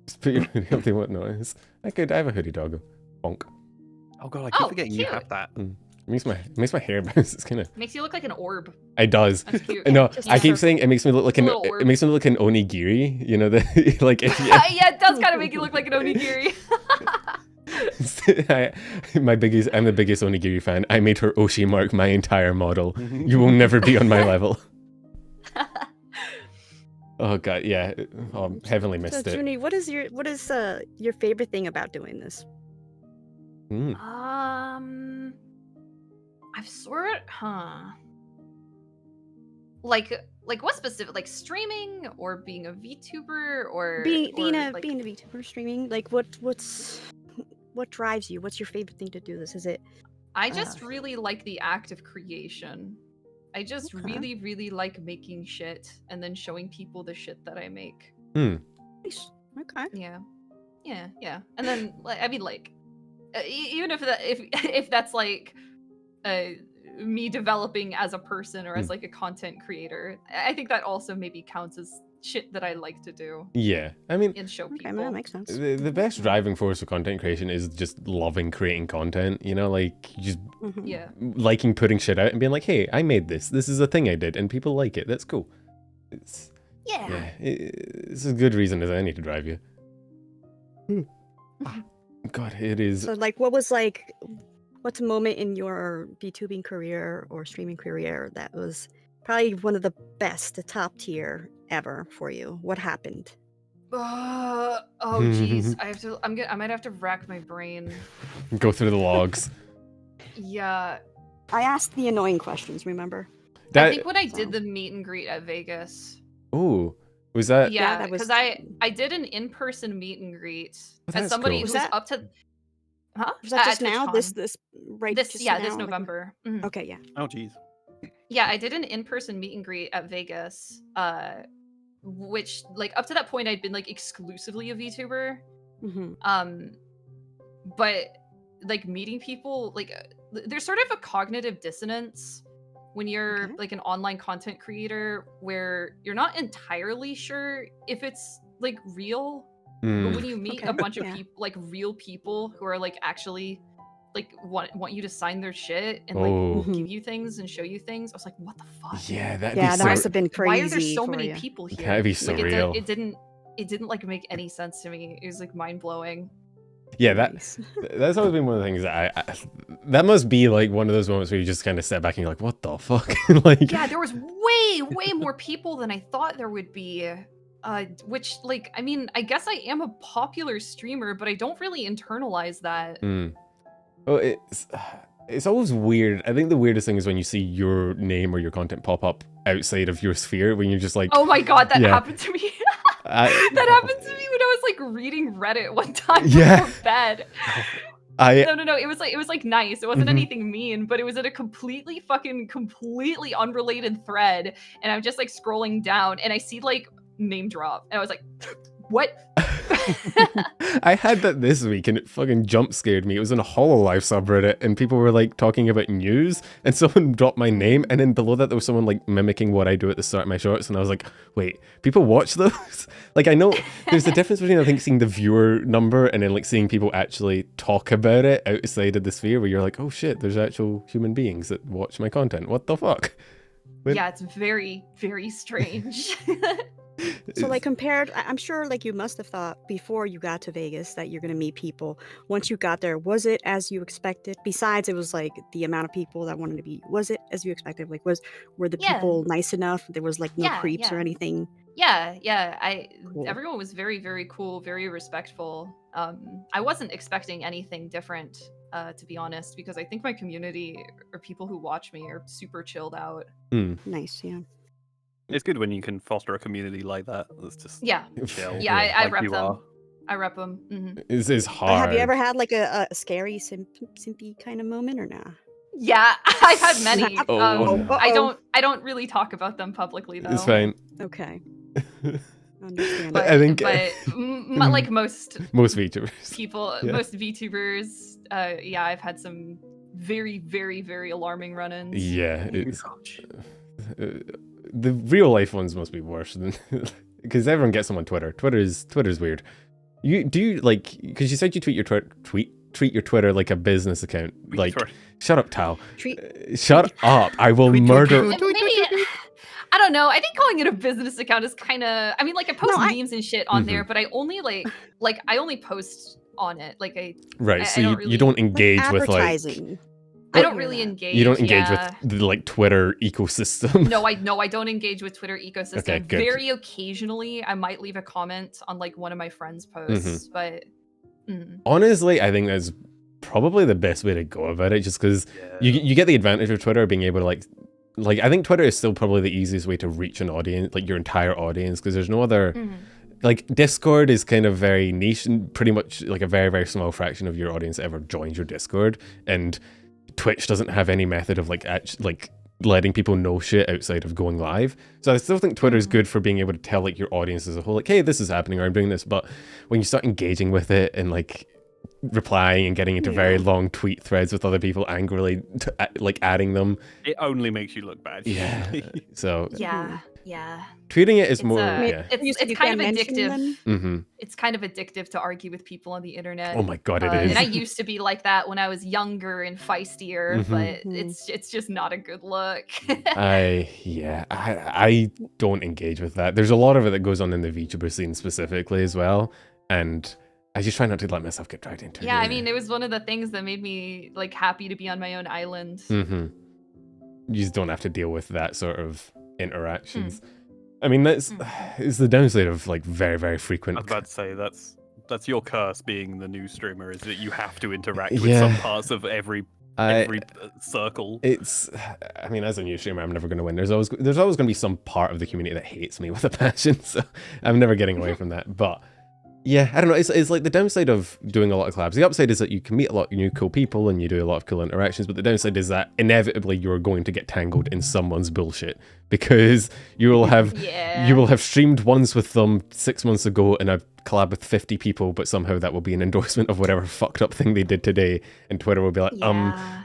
Just put your hoodie up. They won't notice. I have a hoodie doggo. Bonk. Oh god, I keep Oh, forgetting you cute. have that. It makes my hair bounce. It's kind of. Makes you look like an orb. It does. That's cute. No, Just I keep circle. saying it makes me look like A an. little orb. It makes me look like an onigiri. You know the like. If you, Yeah, it does kind of make you look like an onigiri. I'm the biggest onigiri fan. I made her Oshi mark my entire model. You will never be on my level. Oh god, yeah. Oh, Heavenly So, missed it. Junie, what is your favorite thing about doing this? I've sort like what specific, like streaming or being a VTuber or Being a like, VTuber streaming, like what drives you? What's your favorite thing to do this? Is it I just really like the act of creation. I just Okay. really like making shit and then showing people the shit that I make. Nice. Okay. Yeah. And then, like, I mean, like, even if that's like me developing as a person or as like a content creator, I think that also maybe counts as shit that I like to do. Yeah, I mean, and show people. Okay, that makes sense. the best driving force of content creation is just loving creating content, you know, like just Yeah. liking putting shit out and being like, hey, I made this is a thing I did and people like it, that's cool. It's a good reason as any to drive you. God, it is. So, like, what's a moment in your VTubing career or streaming career that was probably one of the best, the top tier ever for you? What happened? Oh jeez, I might have to rack my brain. Go through the logs. Yeah. I asked the annoying questions, remember? I think when I did the meet and greet at Vegas. Oh, was that? Yeah, because I did an in-person meet and greet as somebody cool. who's up to. Huh? Was that just now? TwitchCon. This November. Like, okay, yeah. Oh, jeez. Yeah, I did an in-person meet and greet at Vegas, which, like, up to that point, I'd been, like, exclusively a VTuber. But, like, meeting people, like, there's sort of a cognitive dissonance when you're, like, an online content creator where you're not entirely sure if it's, like, real. But when you meet a bunch of people, like, real people who are, like, actually... like want you to sign their shit and like give you things and show you things. I was like, what the fuck? Yeah, that must have been crazy. Why are there so many people here? That'd be surreal. Like, it didn't like make any sense to me. It was like mind blowing. Yeah, that's always been one of the things that that must be like one of those moments where you just kind of step back and you're like, what the fuck? Like, yeah, there was way more people than I thought there would be. Which, like, I mean, I guess I am a popular streamer, but I don't really internalize that. Well, it's always weird. I think the weirdest thing is when you see your name or your content pop up outside of your sphere, when you're just like, oh my god, that happened to me. That happened to me when I was like reading Reddit one time before bed. No, it was like nice. It wasn't anything mean, but it was in a completely unrelated thread, and I'm just like scrolling down, and I see like name drop, and I was like, what? I had that this week and it fucking jump scared me. It was in a hololive subreddit and people were like talking about news and someone dropped my name and then below that there was someone like mimicking what I do at the start of my shorts and I was like, wait, people watch those? Like, I know there's a difference between, I think, seeing the viewer number and then like seeing people actually talk about it outside of the sphere where you're like, oh shit, there's actual human beings that watch my content. What the fuck? Yeah, it's very, very strange. So, like, compared, I'm sure, like, you must have thought before you got to Vegas that you're going to meet people. Once you got there, was it as you expected? Besides, it was, like, the amount of people that wanted to be, was it as you expected? Like, were the people nice enough? There was, like, no creeps or anything? Yeah. Cool. Everyone was very, very cool, very respectful. I wasn't expecting anything different, to be honest, because I think my community, or people who watch me, are super chilled out. Nice, yeah. It's good when you can foster a community like that. It's just chill. Yeah, I like rep you them. are. I rep them. It's hard. Have you ever had like a scary simpy kind of moment or not? Yeah, I've had many. I don't really talk about them publicly though. It's fine. Okay. Understand. But, I think, like most VTubers, people, most VTubers, I've had some very, very, very alarming run-ins. Yeah, the real life ones must be worse than because everyone gets them on Twitter. Twitter's weird. You like, because you said you treat your Twitter like a business account. Like, shut up, Tal. Shut up. I will murder. I don't know. I think calling it a business account is kind of. I mean, like, I post memes and shit on there, but I only I only post on it. Like So you don't engage with like. I don't really engage. You don't engage with the like Twitter ecosystem. No, I don't engage with Twitter ecosystem. Okay, good. Very occasionally, I might leave a comment on like one of my friends' posts, but honestly, I think that's probably the best way to go about it. Just because you get the advantage of Twitter being able to like I think Twitter is still probably the easiest way to reach an audience, like your entire audience, because there's no other. Like, Discord is kind of very niche and pretty much like a very, very small fraction of your audience ever joins your Discord, and Twitch doesn't have any method of like letting people know shit outside of going live. So I still think Twitter is good for being able to tell like your audience as a whole, like, hey, this is happening, or I'm doing this. But when you start engaging with it and like replying and getting into very long tweet threads with other people angrily like adding them, it only makes you look bad. Yeah. So yeah. tweeting it is It's, more. It's kind of addictive. Mm-hmm. It's kind of addictive to argue with people on the internet. Oh my god, it is. And I used to be like that when I was younger and feistier, but it's just not a good look. I don't engage with that. There's a lot of it that goes on in the VTuber scene specifically as well, and I just try not to let myself get dragged into it. Yeah, I mean, it was one of the things that made me like happy to be on my own island. You just don't have to deal with that sort of interactions. I mean, it's the downside of like very, very frequent. I was about to say that's your curse being the new streamer, is that you have to interact with some parts of every circle. I mean, as a new streamer, I'm never going to win. There's always going to be some part of the community that hates me with a passion, so I'm never getting away from that. But yeah, I don't know. It's like the downside of doing a lot of collabs. The upside is that you can meet a lot of new cool people and you do a lot of cool interactions, but the downside is that inevitably you're going to get tangled in someone's bullshit, because you will have streamed once with them 6 months ago in a collab with 50 people, but somehow that will be an endorsement of whatever fucked up thing they did today, and Twitter will be like,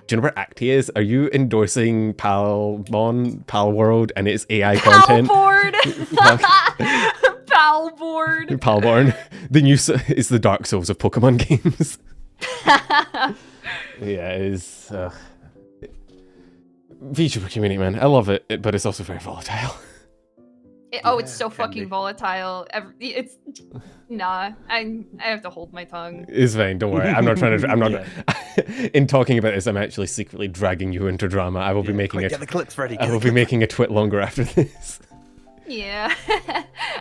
Juniper Actias, are you endorsing Pal World and its AI content? Palborn. The new is the Dark Souls of Pokemon games. Yeah, it is. VTuber community, man. I love it, but it's also very volatile. It's so fucking volatile. I have to hold my tongue. It's fine, don't worry. I'm not trying to. I'm not. In talking about this, I'm actually secretly dragging you into drama. I will be making get the clips ready. I will be making a twit longer after this. Yeah,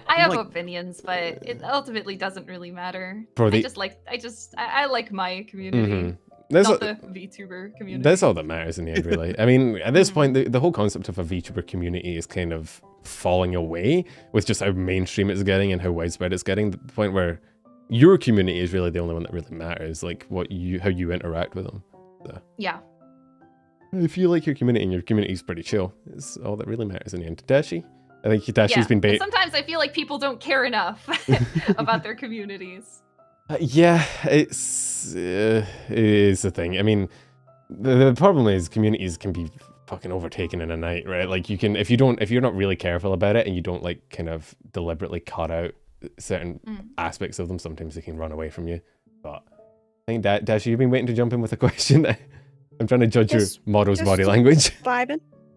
I have opinions, but it ultimately doesn't really matter. I like my community, not the VTuber community. That's all that matters in the end, really. I mean, at this point, the whole concept of a VTuber community is kind of falling away with just how mainstream it's getting and how widespread it's getting. The point where your community is really the only one that really matters, like how you interact with them. So. Yeah. If you like your community and your community is pretty chill, it's all that really matters in the end. Dashie? I think Dashie's been bait. Sometimes I feel like people don't care enough about their communities. Yeah, it is a thing. I mean, the problem is communities can be fucking overtaken in a night, right? Like if you're not really careful about it and you don't like kind of deliberately cut out certain aspects of them, sometimes they can run away from you. But I think Dashie, you've been waiting to jump in with a question. I'm trying to judge your model's body language.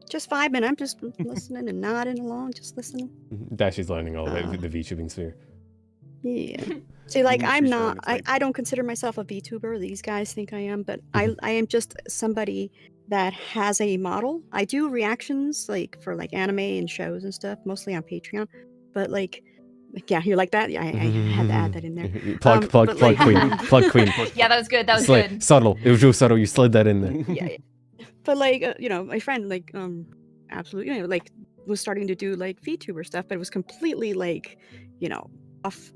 Just vibing. I'm just listening and nodding along, just listening. Dashie's learning all about the VTubing sphere. Yeah. See, like I don't consider myself a VTuber. These guys think I am, but I am just somebody that has a model. I do reactions for anime and shows and stuff, mostly on Patreon. But yeah, you like that? Yeah, I had to add that in there. Plug queen. Plug queen. Yeah, that was good. That was good. Subtle. It was real subtle. You slid that in there. Yeah. But my friend absolutely was starting to do VTuber stuff, but it was completely off,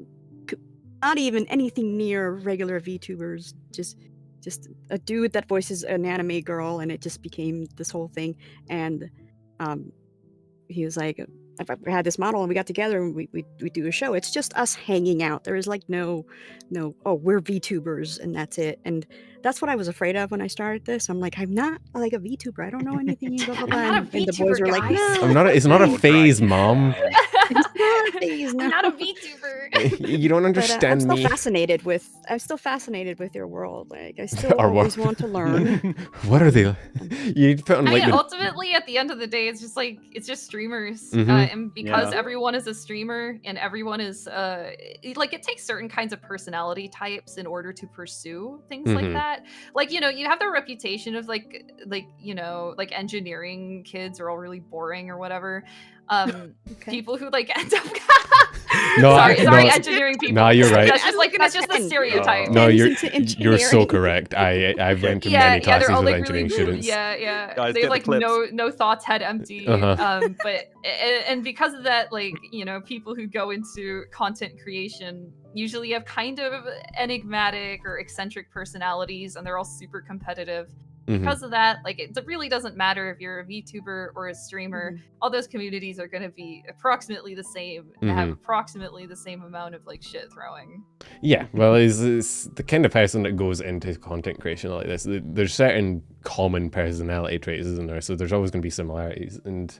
not even anything near regular VTubers. Just a dude that voices an anime girl, and it just became this whole thing. And he was like, I had this model and we got together and we do a show. It's just us hanging out. There is no, we're VTubers and that's it. And that's what I was afraid of when I started this. I'm like, I'm not like a VTuber. I don't know anything. Blah, blah, blah. I'm not a VTuber, and the boys are like, no. It's not a phase, Mom. It's not a phase. No. I'm not a VTuber. You don't understand I'm me. I'm still fascinated with your world. I still always want to learn. What are they? You put on ultimately at the end of the day, it's just streamers. And because everyone is a streamer and everyone is it takes certain kinds of personality types in order to pursue things like that. You have the reputation of engineering kids are all really boring or whatever. People who end up sorry, engineering people. No, you're right. That's just the stereotype. No, you're so correct. I've went to many classes with engineering students. Yeah. They have no thoughts, head empty. But because of that, people who go into content creation usually have kind of enigmatic or eccentric personalities, and they're all super competitive. because of that, like it really doesn't matter if you're a VTuber or a streamer. All those communities are going to be approximately the same and have approximately the same amount of like shit throwing. Yeah, well, it's the kind of person that goes into content creation like this. There's certain common personality traits, isn't there? So there's always going to be similarities, and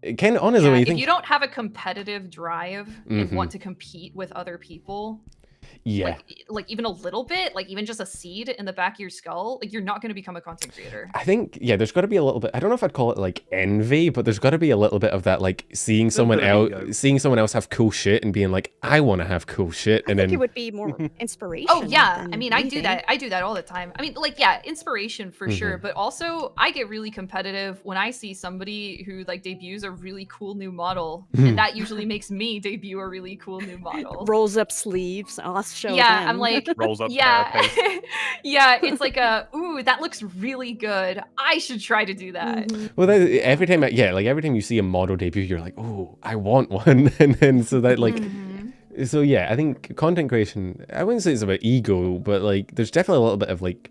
it kind of honestly, if you don't have a competitive drive and want to compete with other people, like even a little bit, like even just a seed in the back of your skull, like you're not going to become a content creator. I think there's got to be a little bit. I don't know if I'd call it like envy, but there's got to be a little bit of that, like seeing someone else have cool shit and being like, I want to have cool shit, and I think it would be more inspiration. Oh yeah, I mean, I do that. I do that all the time. I mean, like inspiration for sure, but also I get really competitive when I see somebody who like debuts a really cool new model, and that usually makes me debut a really cool new model. Rolls up sleeves. Show yeah, them. I'm like, rolls up yeah, it's like ooh, that looks really good. I should try to do that. Well, every time you see a model debut, you're like, oh, I want one, and then so that like, so yeah, I think content creation, I wouldn't say it's about ego, but like, there's definitely a little bit of like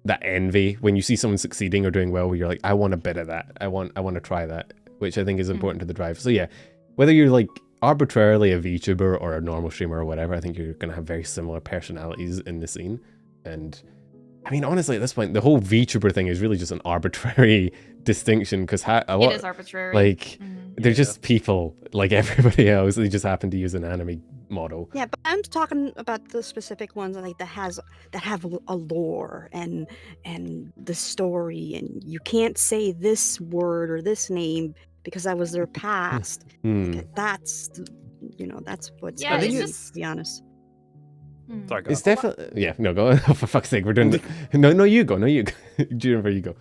that envy when you see someone succeeding or doing well, where you're like, I want a bit of that. I want to try that, which I think is important to the drive. So yeah, whether you're like arbitrarily a VTuber or a normal streamer or whatever, I think you're going to have very similar personalities in the scene. And I mean, honestly, at this point, the whole VTuber thing is really just an arbitrary distinction, because it is arbitrary. Like, they're just people like everybody else. They just happen to use an anime model. Yeah, but I'm talking about the specific ones like that have a lore and the story, and you can't say this word or this name because that was their past. Like, that's what's to be honest. Sorry, it's definitely go for fuck's sake, we're doing no you go Juniper, you go.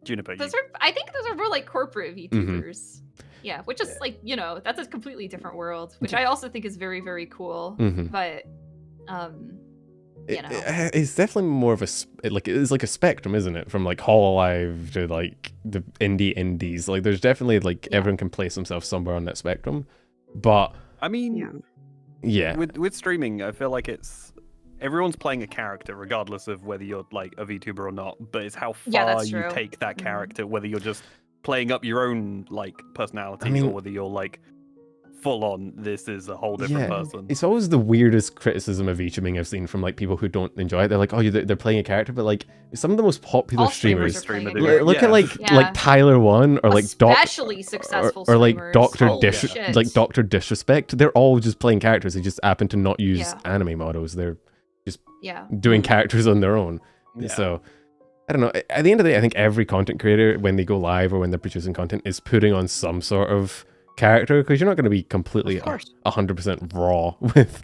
Juniper, I think those are more like corporate VTubers. Yeah, which is like, that's a completely different world, which I also think is very, very cool. But it's definitely more of it's like a spectrum, isn't it? From like hololive to like the indies. Like there's definitely like everyone can place themselves somewhere on that spectrum. But I mean, with streaming, I feel like everyone's playing a character regardless of whether you're like a VTuber or not. But it's how far you take that character, whether you're just playing up your own like personality, or whether you're like full on, this is a whole different person. It's always the weirdest criticism of VTubing I've seen from like people who don't enjoy it. They're like, oh, they're playing a character, but like some of the most popular streamers look at like Tyler One or like especially successful or like Dr. Disrespect. They're all just playing characters. They just happen to not use anime models. They're just doing characters on their own. So I don't know. At the end of the day, I think every content creator, when they go live or when they're producing content, is putting on some sort of character, because you're not going to be completely 100% raw with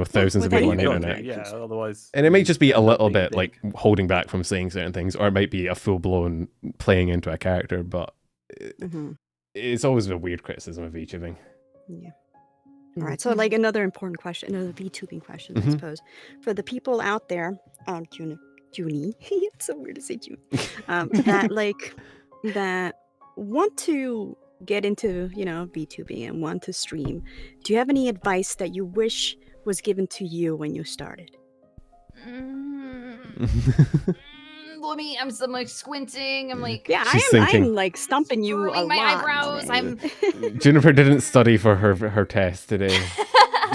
thousands of people on the internet. Yeah, otherwise. And it may just be a little bit like holding back from saying certain things, or it might be a full-blown playing into a character, but it's always a weird criticism of VTubing. Yeah. All right, so like another important question, another VTubing question, I suppose, for the people out there, Junie, it's so weird to say Junie, that want to get into VTubing and want to stream. Do you have any advice that you wish was given to you when you started? I'm like squinting. I'm like, I'm like stumping you a my lot. Eyebrows. I'm. Juniper didn't study for her test today.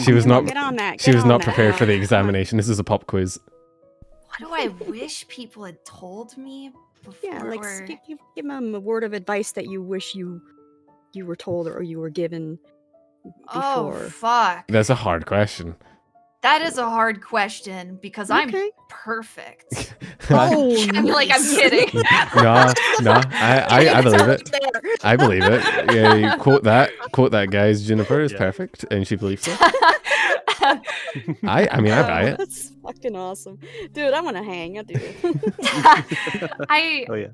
She was not. She was not prepared for the examination. This is a pop quiz. What do I wish people had told me before? Yeah, like give them a word of advice that you wish you were told or you were given before. Oh, fuck. That's a hard question. That is a hard question because I'm perfect. I'm kidding. No, I believe it. I believe it. Yeah, you quote that guys. Juniper is perfect, and she believes it. I buy it. That's fucking awesome, dude. I want to hang. I do.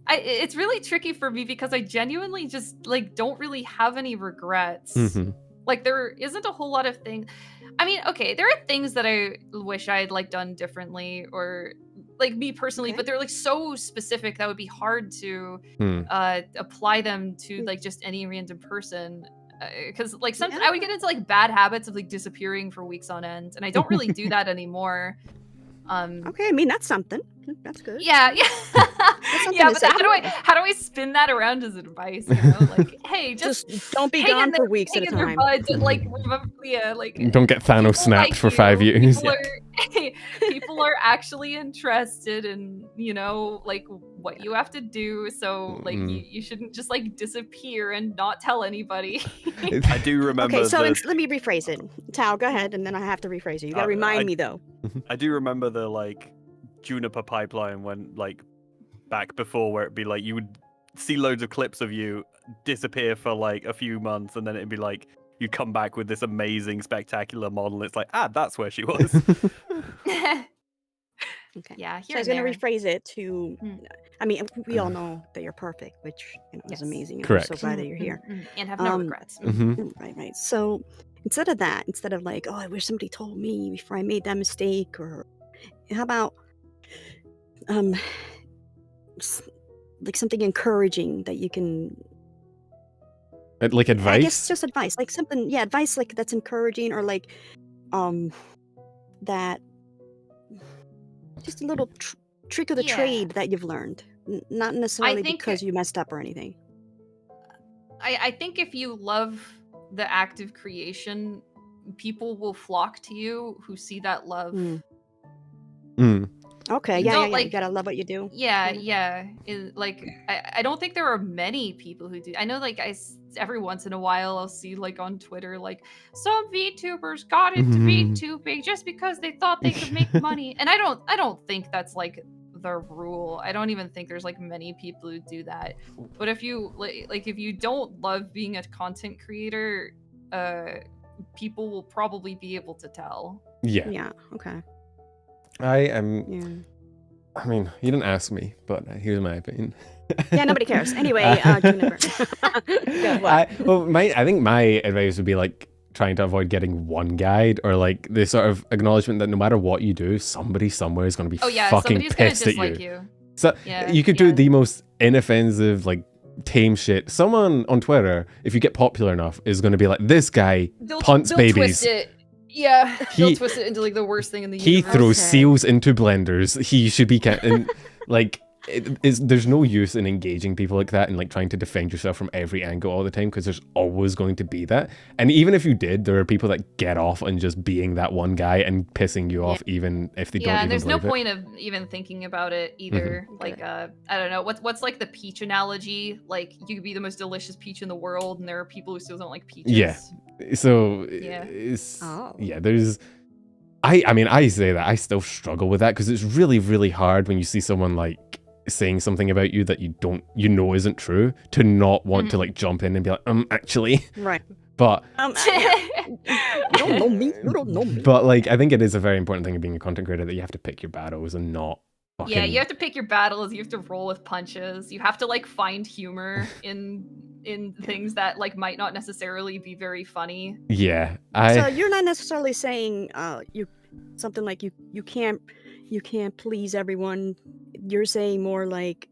It's really tricky for me because I genuinely just like don't really have any regrets. Like there isn't a whole lot of things. I mean, okay, there are things that I wish I had like done differently, or like me personally, but they're like so specific that would be hard to apply them to like just any random person. Because like sometimes I would get into like bad habits of like disappearing for weeks on end, and I don't really do that anymore. Okay, I mean that's something. That's good. Yeah. Yeah, but how do I spin that around as advice? You know, like, hey, just don't be gone for weeks at a time. Like, remember, yeah, like don't get Thanos snapped for 5 years. People are actually interested in, you know, like what you have to do. So like you shouldn't just like disappear and not tell anybody. I do remember. Okay, so let me rephrase it. Tao, go ahead, and then I have to rephrase it. You gotta remind me though. I do remember the like Juniper pipeline when like back before where it'd be like you would see loads of clips of you disappear for like a few months, and then it'd be like you come back with this amazing, spectacular model. It's like, that's where she was. Okay. Yeah, so I was going to rephrase it to, I mean, we all know that you're perfect, which is amazing. And Correct. I'm so glad that you're here. And have no regrets. Right. So instead of that, instead of like, oh, I wish somebody told me before I made that mistake, or how about like something encouraging that you can... Like advice? I guess just advice, like something, advice like that's encouraging, or like, that... Just a little trick of the trade that you've learned, not necessarily because you messed up or anything. I think if you love the act of creation, people will flock to you who see that love. Okay, like, you gotta love what you do. Yeah. Like, I don't think there are many people who do. I know, like, every once in a while I'll see, like, on Twitter, like, some VTubers got into VTubing just because they thought they could make money. And I don't think that's, like, the rule. I don't even think there's, like, many people who do that. But if you, like, if you don't love being a content creator, people will probably be able to tell. Yeah, okay. I am... I mean, you didn't ask me, but here's my opinion. Yeah, nobody cares. Anyway, Juniper. I think my advice would be like trying to avoid getting one guide, or like the sort of acknowledgement that no matter what you do, somebody somewhere is going to be fucking pissed at you. So you could do the most inoffensive, like tame shit. Someone on Twitter, if you get popular enough, is going to be like, this guy punts babies. Twist it. Yeah, they'll twist it into like the worst thing in the universe. He throws seals into blenders. He should be like, there's no use in engaging people like that and like trying to defend yourself from every angle all the time, because there's always going to be that. And even if you did, there are people that get off on just being that one guy and pissing you off, even if they don't. Yeah, and there's no point of even thinking about it either. Like, I don't know, what's like the peach analogy? Like, you could be the most delicious peach in the world, and there are people who still don't like peaches. Yeah. So there's I mean, I say that I still struggle with that, because it's really, really hard when you see someone like saying something about you that you know isn't true, to not want to like jump in and be like, actually. Right. But you don't know me. You don't know me. But like, I think it is a very important thing of being a content creator that you have to pick your battles and not fucking... Yeah, you have to pick your battles, you have to roll with punches, you have to like find humor in things that like might not necessarily be very funny. Yeah. So you're not necessarily saying something like you can't please everyone. You're saying more like,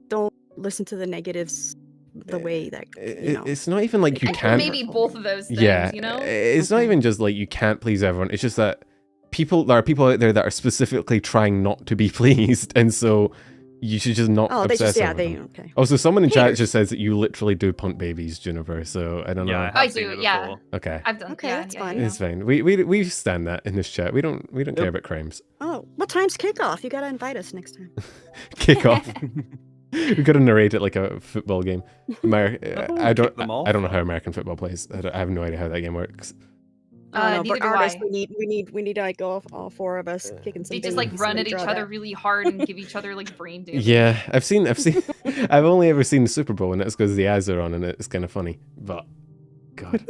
don't listen to the negatives the way that, you know. It's not even like you can't... Maybe both of those things, you know? It's not even just like you can't please everyone. It's just that there are people out there that are specifically trying not to be pleased, and so you should just not obsess over them. Okay. Also, someone in chat just says that you literally do punt babies, Juniper, so I don't know. I do, yeah. Okay. I've done. Okay, that's fine. It's fine. We stand that in this chat. We don't care about crimes. Oh, what time's kickoff? You gotta invite us next time. Kickoff. We gotta narrate it like a football game. I don't know how American football plays. I have no idea how that game works. No, but artists, we need like all four of us kicking some. They just like run at each other really hard and give each other like brain damage. Yeah, I've seen. I've only ever seen the Super Bowl, and it's because the ads are on, and it's kind of funny. But God.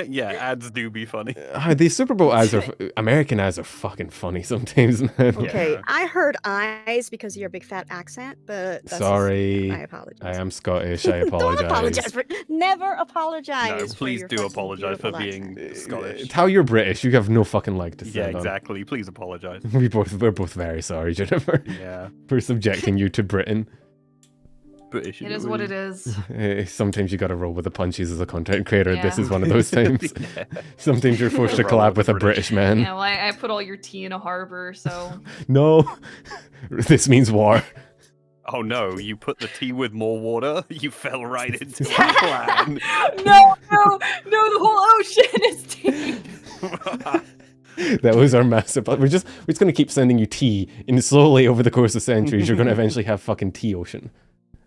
Yeah, ads do be funny. The Super Bowl ads American ads are fucking funny sometimes. Okay, yeah. I heard eyes because of your big fat accent, but sorry. I apologize. I am Scottish. I apologize. Don't apologize. Never apologize. No, please do apologize for being Scottish. How you're British, you have no fucking leg to say. Yeah, exactly. Please apologize. We're both very sorry, Juniper. Yeah. For subjecting you to Britain. British. It is what it is. Sometimes you gotta roll with the punches as a content creator. Yeah. This is one of those times. Yeah. Sometimes you're forced to collab with a British man. Yeah, well, I put all your tea in a harbor, so... No. This means war. Oh no, you put the tea with more water? You fell right into the plan. No, the whole ocean is tea. That was our massive plan. We're just going to keep sending you tea, and slowly over the course of centuries, you're going to eventually have fucking tea ocean.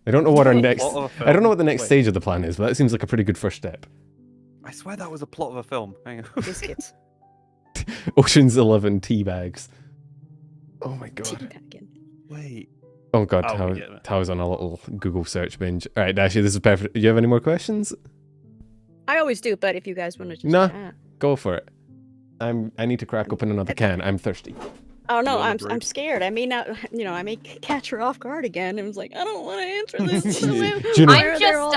I don't know what our next... I don't know what the next stage of the plan is, but that seems like a pretty good first step. I swear that was a plot of a film. Hang on. Biscuits. Ocean's 11 tea bags. Oh my god. Teabagging. Wait. Oh god, Tao's on a little Google search binge. Alright, Dashie, this is perfect. Do you have any more questions? I always do, but if you guys want to just... Nah, go for it. I need to crack open another can. I'm thirsty. Oh no, I'm scared. I may not, I may catch her off guard again. And was like, I don't want to answer this. I'm just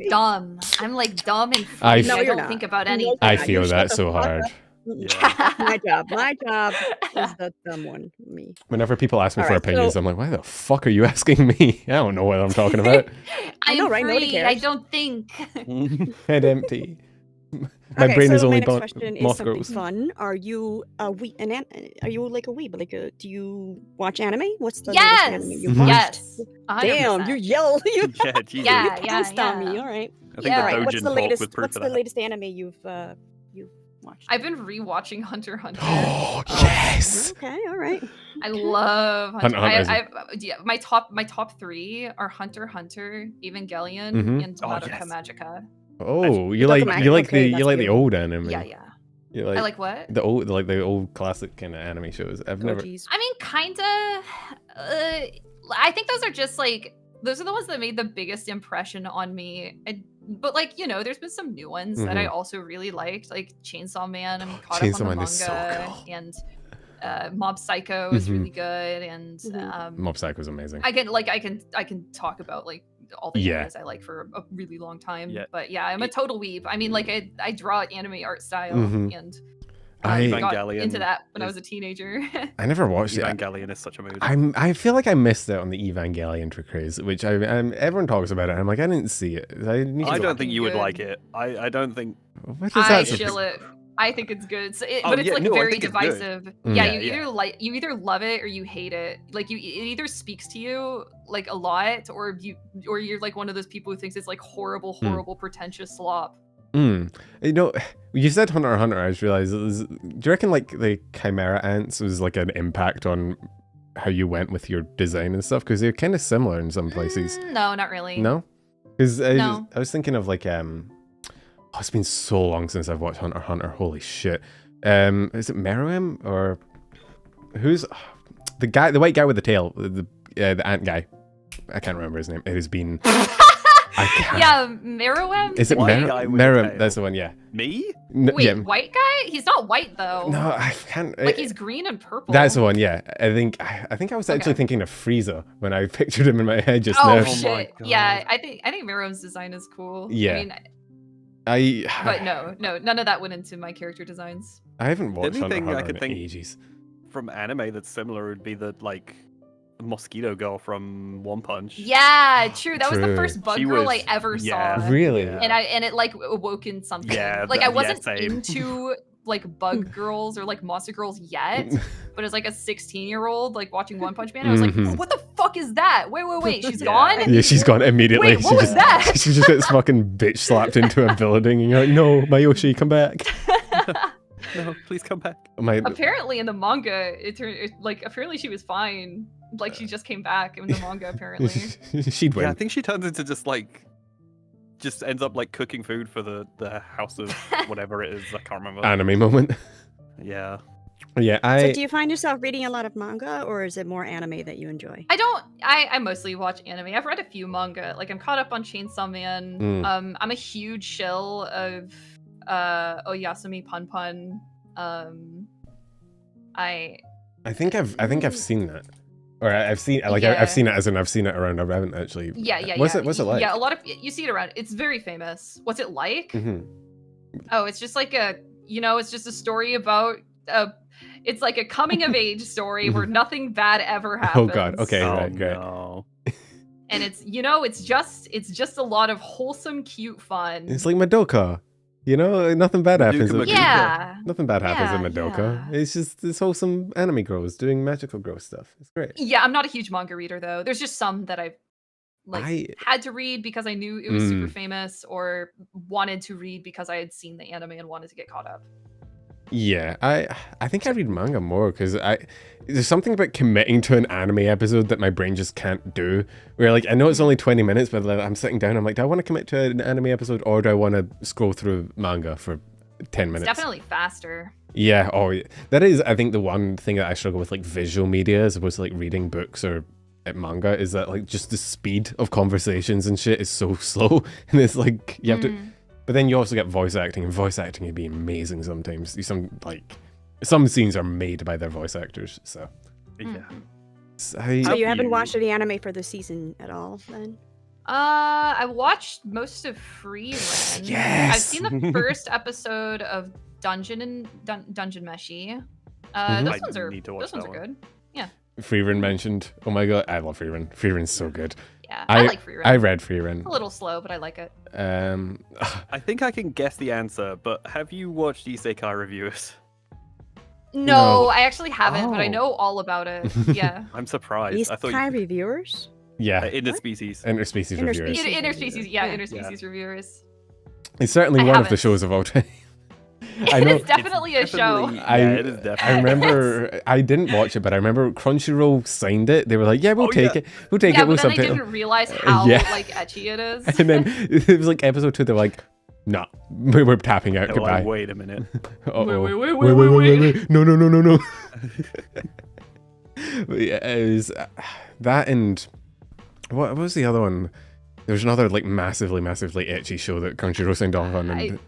dumb. I'm like dumb and free. I don't think about anything. I feel that so hard. Yeah. My job is the dumb one. Me. Whenever people ask me for opinions, I'm like, why the fuck are you asking me? I don't know what I'm talking about. I know, right? Nobody cares. I don't think. Head empty. My brain is only moth girls. Fun. Are you a weeb? Are you like a weeb? Like, do you watch anime? What's the latest anime you've watched? Yes. 100%. Damn, you yell. You pounced on me. All right. I think the what's the latest anime you've watched? I've been rewatching Hunter x Hunter. Oh yes. Okay. All right. I love Hunter. My top 3 are Hunter x Hunter, Evangelion, and Madoka Magica. Oh, you like the old anime? Yeah. I like what? The old classic kind of anime shows. I mean, kinda. I think those are just like those are the ones that made the biggest impression on me. But like there's been some new ones that I also really liked, like Chainsaw Man. I'm caught up on the manga, so cool. And Mob Psycho is really good, and Mob Psycho is amazing. I can talk about like all the animes I like for a really long time. Yeah. But yeah, I'm a total weeb. I mean, like I draw anime art style, and I got into that when I was a teenager. I never watched it. Evangelion is such a movie. I feel like I missed out on the Evangelion craze, which everyone talks about it. And I'm like, I didn't see it. I don't think you would like it. I don't think. What is that? Chill it. I think it's good, but it's very divisive. Yeah, you either love it or you hate it. Like it either speaks to you like a lot, or you're like one of those people who thinks it's like horrible, pretentious slop. You said Hunter x Hunter. I just realized. Do you reckon like the Chimera ants was like an impact on how you went with your design and stuff? Because they're kind of similar in some places. No, not really. No, because I was thinking of like Oh, it's been so long since I've watched Hunter x Hunter. Holy shit. Is it Meruem or who's the white guy with the tail, the ant guy? I can't remember his name. It has been. Yeah, Meruem. Is it Meruem? That's the one. Yeah. Me? Wait, white guy? He's not white though. No, I can't. Like he's green and purple. That's the one. Yeah, I think I was actually thinking of Frieza when I pictured him in my head just now. Oh shit! Yeah, I think Meruem's design is cool. Yeah. But no, none of that went into my character designs. I haven't watched anything Hunter I could think ages. From anime that's similar would be the Mosquito Girl from One Punch. Yeah, true. That was the first bug girl I ever saw. Really? And it like awoke in something. Yeah, like I wasn't into like bug girls or like monster girls yet, but as like a 16-year-old like watching One Punch Man, I was like, oh, what the fuck is that? Wait, she's gone? Yeah, she's gone immediately. Wait, what was that? She just gets fucking bitch slapped into a building, and you're like, no, my Oshi, come back. No, please come back. Apparently in the manga, apparently she was fine. Like she just came back in the manga. Apparently, she'd win. Yeah, I think she turns into just ends up like cooking food for the house of whatever it is. I can't remember. Anime moment. Yeah. Yeah. So do you find yourself reading a lot of manga, or is it more anime that you enjoy? I mostly watch anime. I've read a few manga. Like I'm caught up on Chainsaw Man. I'm a huge shill of Oyasumi Pun Pun. I think I've seen that. Or I've seen I've seen it as in I've seen it around. I haven't actually. Yeah. What's it like? Yeah, a lot of you see it around. It's very famous. What's it like? Oh, it's just like it's just a story about it's like a coming of age story where nothing bad ever happens. Oh god. Okay. Right. Great. No. And it's it's just a lot of wholesome, cute fun. It's like Madoka. You know, nothing bad happens. Yeah. Nothing bad happens in Madoka. Yeah. It's just this wholesome anime girls doing magical girl stuff. It's great. Yeah, I'm not a huge manga reader though. There's just some that I had to read because I knew it was super famous, or wanted to read because I had seen the anime and wanted to get caught up. Yeah, I think I read manga more because there's something about committing to an anime episode that my brain just can't do. Where like I know it's only 20 minutes, but like, I'm sitting down, I'm like, do I want to commit to an anime episode or do I want to scroll through manga for 10 minutes? It's definitely faster. Yeah, that is, I think, the one thing that I struggle with, like visual media as opposed to like reading books or manga, is that like just the speed of conversations and shit is so slow, and it's like you have to. But then you also get voice acting, and voice acting can be amazing sometimes. Some scenes are made by their voice actors, so. Yeah. So you haven't watched any anime for the season at all, then? I watched most of Free Run. Yes! I've seen the first episode of Dungeon Meshi. Those ones are good. Yeah. Free Run mentioned. Oh my god, I love Free Run. Free Run's so good. Yeah, I like Free Run. I read Free Run. A little slow, but I like it. I think I can guess the answer, but have you watched Isekai Reviewers? No, I actually haven't, but I know all about it. Yeah. I'm surprised. Isekai Reviewers? Yeah. Interspecies. Interspecies Reviewers. Interspecies Reviewers. It's certainly one of the shows of all time. It is definitely a show. It is definitely. I remember, I didn't watch it, but I remember Crunchyroll signed it. They were like, yeah, we'll take it. We'll take it. But then they didn't realize how like ecchi it is. And then it was like episode 2, they're like, no, we're tapping out. Goodbye. Like, wait a minute. Wait. No. But yeah, it was that, and what was the other one? There was another like massively ecchi show that Crunchyroll signed off on. And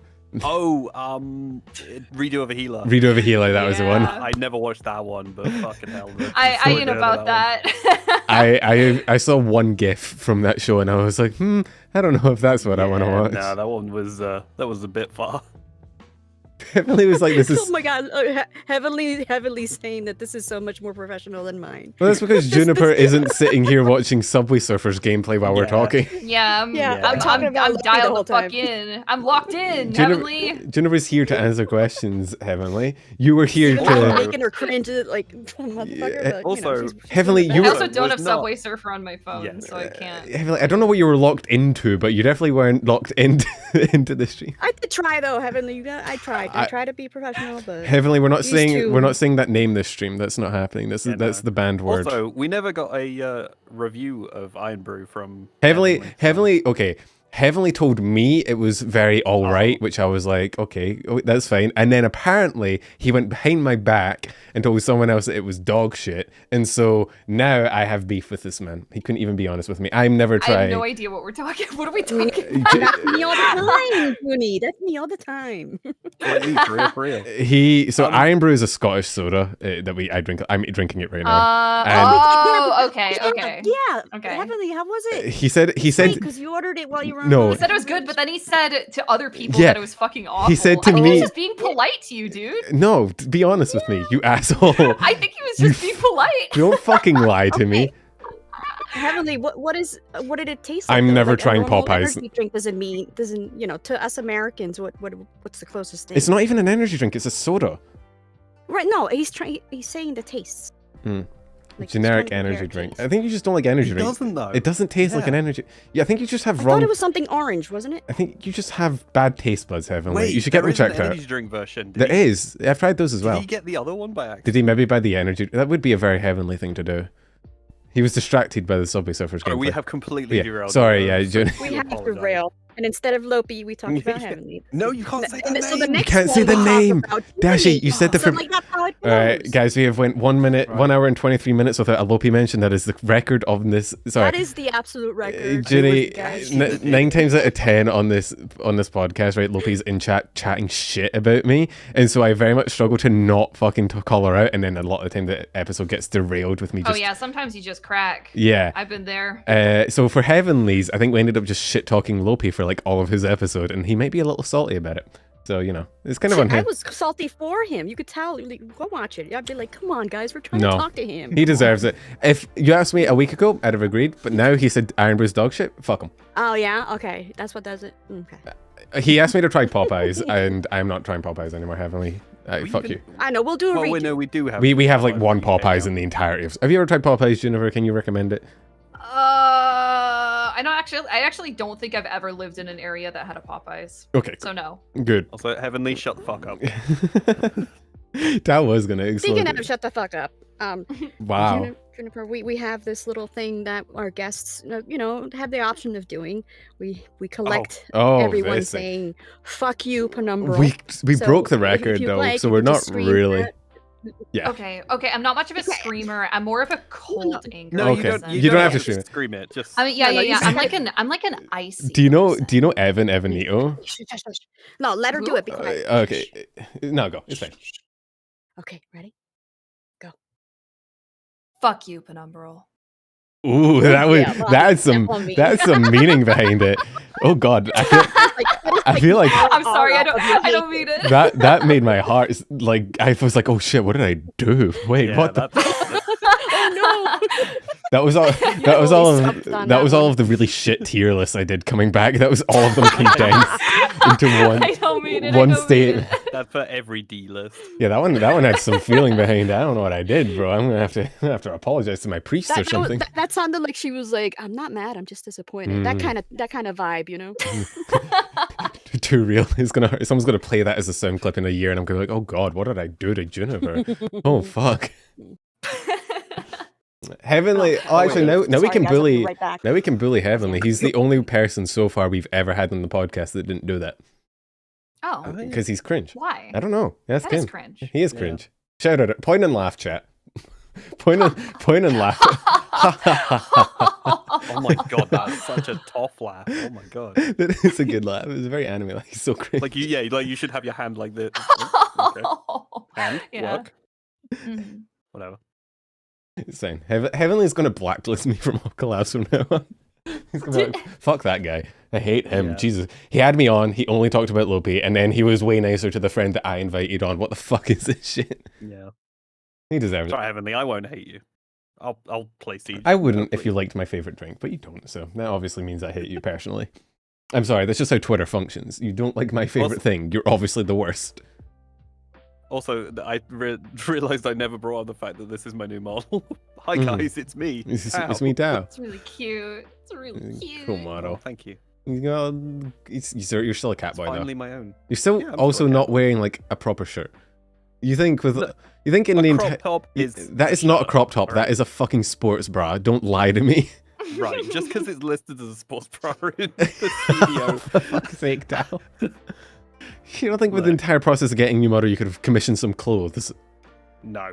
Redo of a Healer. Redo of a Healer, that was the one. I never watched that one, but fucking hell. I ain't about that. I saw one GIF from that show and I was like, I don't know if that's what I want to watch. No, that one was a bit far. Heavenly was like, this is. Oh my god, Heavenly saying that this is so much more professional than mine. Well, that's because Juniper isn't sitting here watching Subway Surfers gameplay while we're talking. I'm dialed the fuck in. I'm locked in, Heavenly. Juniper's here to answer questions, Heavenly. You were here to. Making her cringe, like, motherfucker. But, also, Heavenly, I also don't have Subway Surfer on my phone, so I can't. Heavenly, I don't know what you were locked into, but you definitely weren't locked into the stream. I did try though, Heavenly. I tried. I try to be professional, but Heavenly, we're not saying that name this stream. That's not happening. That's the banned word. Also, we never got a review of Iron Brew from Heavenly. Okay. Heavenly told me it was very all right, which I was like, okay, that's fine. And then apparently he went behind my back and told someone else that it was dog shit. And so now I have beef with this man. He couldn't even be honest with me. I'm never trying. I have no idea what we're talking. What are we talking about? That's me all the time, Mooney. That's me all the time. For real. So Iron Brew is a Scottish soda that I drink. I'm drinking it right now. Okay. Yeah. Okay. Heavenly, how was it? He said because you ordered it while you were. No. He said it was good, but then he said to other people that it was fucking awful. He said to me, me, he was just being polite to you, dude. No, be honest with me, you asshole. I think he was just being polite. Don't fucking lie to me. Heavenly, what did it taste like? I'm never trying Popeyes. Energy drink doesn't to us Americans what's the closest thing? It's not even an energy drink, it's a soda. Right, no, he's saying the taste. Like generic energy drink. I think you just don't like energy drinks. It doesn't though. It doesn't taste like an energy. Yeah, I think you just have I thought it was something orange, wasn't it? I think you just have bad taste buds, Heavenly. Wait, you should get them checked out. Energy drink version. There is. I've tried those as well. Did he get the other one by accident? Did he maybe buy the energy? That would be a very Heavenly thing to do. He was distracted by the Subway Surfers gameplay. We have completely derailed. Sorry, we have to rail. And instead of Lopi, we talked about Heavenly. No, you can't say the name. So the next you can't say the name. Dashie, you said the so like that's how it goes. All right, guys, we have went 1 hour and 23 minutes without a Lopi mention. That is the record of this. Sorry. That is the absolute record. Ginny, 9 times out of 10 on this podcast, right? Lopi's in chat chatting shit about me, and so I very much struggle to not fucking call her out. And then a lot of the time the episode gets derailed with me. Sometimes you just crack. Yeah, I've been there. So for Heavenly's, I think we ended up just shit talking Lopi for like all of his episode, and he might be a little salty about it. So, you know, it's kind of on him. I was salty for him. You could tell. Like, go watch it. I'd be like, come on, guys. We're trying to talk to him. He deserves it. If you asked me a week ago, I'd have agreed. But now he said Iron Brew's dog shit. Fuck him. Oh, yeah? Okay. That's what does it? Okay. He asked me to try Popeyes, and I'm not trying Popeyes anymore, Heavenly. Fuck you. I know. We'll do a redo. No, we do have. We have like one Popeyes in the entirety of... Have you ever tried Popeyes, Juniper? Can you recommend it? I actually don't think I've ever lived in an area that had a Popeyes. Okay. So no. Good. Also, Heavenly, shut the fuck up. That was gonna explode. Speaking of shut the fuck up. Wow. Juniper, we have this little thing that our guests, you know, have the option of doing. We collect everyone saying "fuck you, Penumbra." We broke the record though, so we're not really. Yeah. Okay. I'm not much of a screamer. I'm more of a cold anger. No, you don't have to scream it. Just. I mean, yeah. I'm like an icy. Do you know Evanito? No, let her do it. Be quiet. Okay. No, go. It's fine. Okay, ready? Go. Fuck you, Penumbral. Ooh, that's some meaning behind it. Oh God, I feel like I'm sorry, I don't mean it. That made my heart like I was like, oh shit, what did I do? Wait, what? Oh no. That was all of the really shit tier lists I did coming back. That was all of them condensed into one. I don't mean it. One statement. That's for every D list. Yeah, that one had some feeling behind it. I don't know what I did, bro. I'm gonna have to apologize to my priest or something. That sounded like she was like, I'm not mad, I'm just disappointed. That kind of vibe, you know. Too real. Someone's gonna play that as a sound clip in a year, and I'm gonna be like, oh God, what did I do to Juniper? Oh fuck. Heavenly. Actually, now we can bully. Now we can bully Heavenly. He's the only person so far we've ever had on the podcast that didn't do that. Oh, because he's cringe. Why? I don't know. That is cringe. He is cringe. Shout out! Point and laugh, chat. Point and laugh. Oh my God, that's such a tough laugh. Oh my God. It's a good laugh. It's very anime. Like, he's so cringe. Like you should have your hand like this. Okay. Hand, work. Mm-hmm. Whatever. It's fine. Heavenly's gonna blacklist me from all collabs from now on. He's gonna be like, fuck that guy. I hate him. Yeah. Jesus. He had me on, he only talked about Lopi, and then he was way nicer to the friend that I invited on. What the fuck is this shit? Yeah. He deserves it. Sorry, Heavenly, I won't hate you. I'll play Siege. I wouldn't if you liked my favorite drink, but you don't, so that obviously means I hate you personally. I'm sorry, that's just how Twitter functions. You don't like my favorite thing, you're obviously the worst. Also, I realized I never brought up the fact that this is my new model. Hi guys, it's me. It's me, Tao. It's really cute. It's really cute. Cool model. Oh, thank you. You're still a cat boy, finally though. My own. You're still also not wearing like a proper shirt. You think in the crop top that is not a crop top. Right? That is a fucking sports bra. Don't lie to me. Right, just because it's listed as a sports bra in the studio. For fuck's sake, Tao. You don't think with the entire process of getting new model you could have commissioned some clothes? No.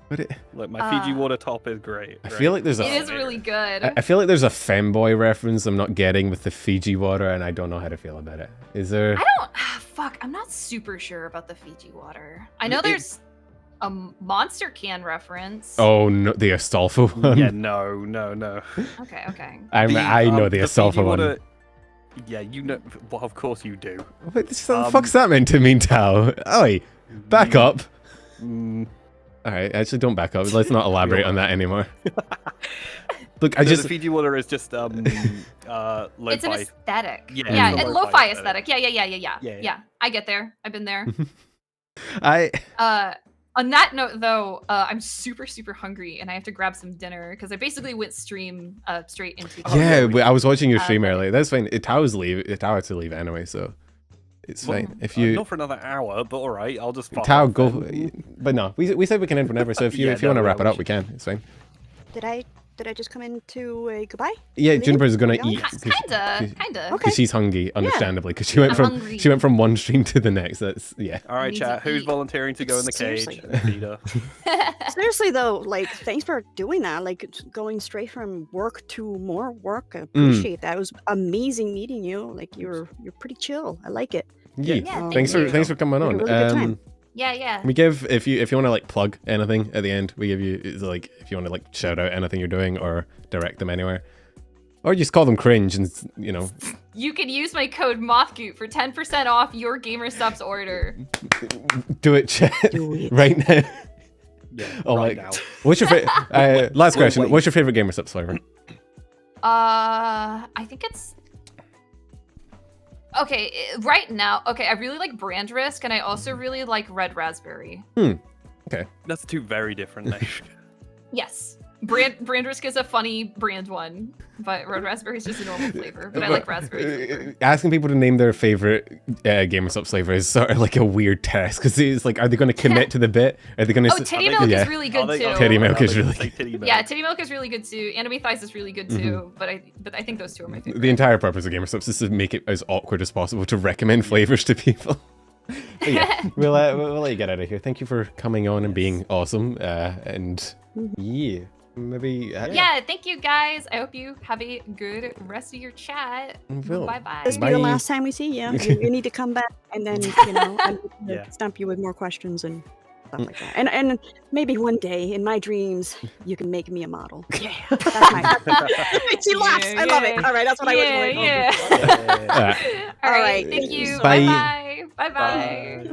But look, my Fiji water top is great. I feel like there's it is really good. I feel like there's a femboy reference I'm not getting with the Fiji water, and I don't know how to feel about it. Is there? I don't. Fuck, I'm not super sure about the Fiji water. I know there's a Monster Can reference. Oh no, the Astolfo one. Yeah, no. Okay. I know the Astolfo one. Yeah, you know. Well, of course you do. What the fuck's that meant to mean, Tao? Oi, back up. All right, actually, don't back up. Let's not elaborate on that anymore. Look, the Fiji water is just lo-fi. It's an aesthetic. Yeah, and lo-fi aesthetic. Yeah. I get there. I've been there. On that note, though, I'm super hungry, and I have to grab some dinner because I basically went stream straight into. I was watching your stream earlier. That's fine. Tao had to leave anyway, so it's fine. If you not for another hour, but all right, I'll just. Tao, go. But no, we said we can end whenever. So if you want to wrap it up, we can. It's fine. Did I just come into a goodbye? Yeah, Juniper's gonna eat. Kinda. Because she's hungry, understandably. Because she went from one stream to the next. That's All right, chat. Who's volunteering to go in the cage? Seriously though, like, thanks for doing that. Like, going straight from work to more work. I appreciate that. It was amazing meeting you. Like, you're pretty chill. I like it. Yeah. Thanks for coming on. Really good time. Yeah. We give if you want to like plug anything at the end, we give you like if you want to like shout out anything you're doing or direct them anywhere. Or just call them cringe and, you know. You can use my code MOTHGOOT for 10% off your GamerSupps order. Do it, chat. Do it. Right now. Yeah, oh right my. now. What's your favorite? Last question. What's your favorite GamerSupps flavor? I think it's. Okay, right now. Okay, I really like Brand Risk, and I also really like Red Raspberry. Okay. That's two very different names. Yes. Brand Risk is a funny brand one, but Red Raspberry is just a normal flavor. But I like raspberry flavor. Asking people to name their favorite GamerSupps flavor is sort of like a weird test because it's like, are they going to commit to the bit? Are they going to? Oh, Titty Milk is really good too. Titty Milk is really good. Yeah, Titty Milk is really good too. Anime Thighs is really good too. But I think those two are my favorite. The entire purpose of GamerSupps is to make it as awkward as possible to recommend flavors to people. But yeah, we'll let you get out of here. Thank you for coming on and being awesome. And yeah. Maybe. Yeah, thank you guys. I hope you have a good rest of your chat. Bye-bye. This will be the last time we see you. You need to come back and then, you know, stump you with more questions and stuff like that. And maybe one day in my dreams, you can make me a model. Yeah. That's my She laughs. I love it. All right, that's what I was going for. All right, thank you. Bye. Bye-bye. Bye-bye.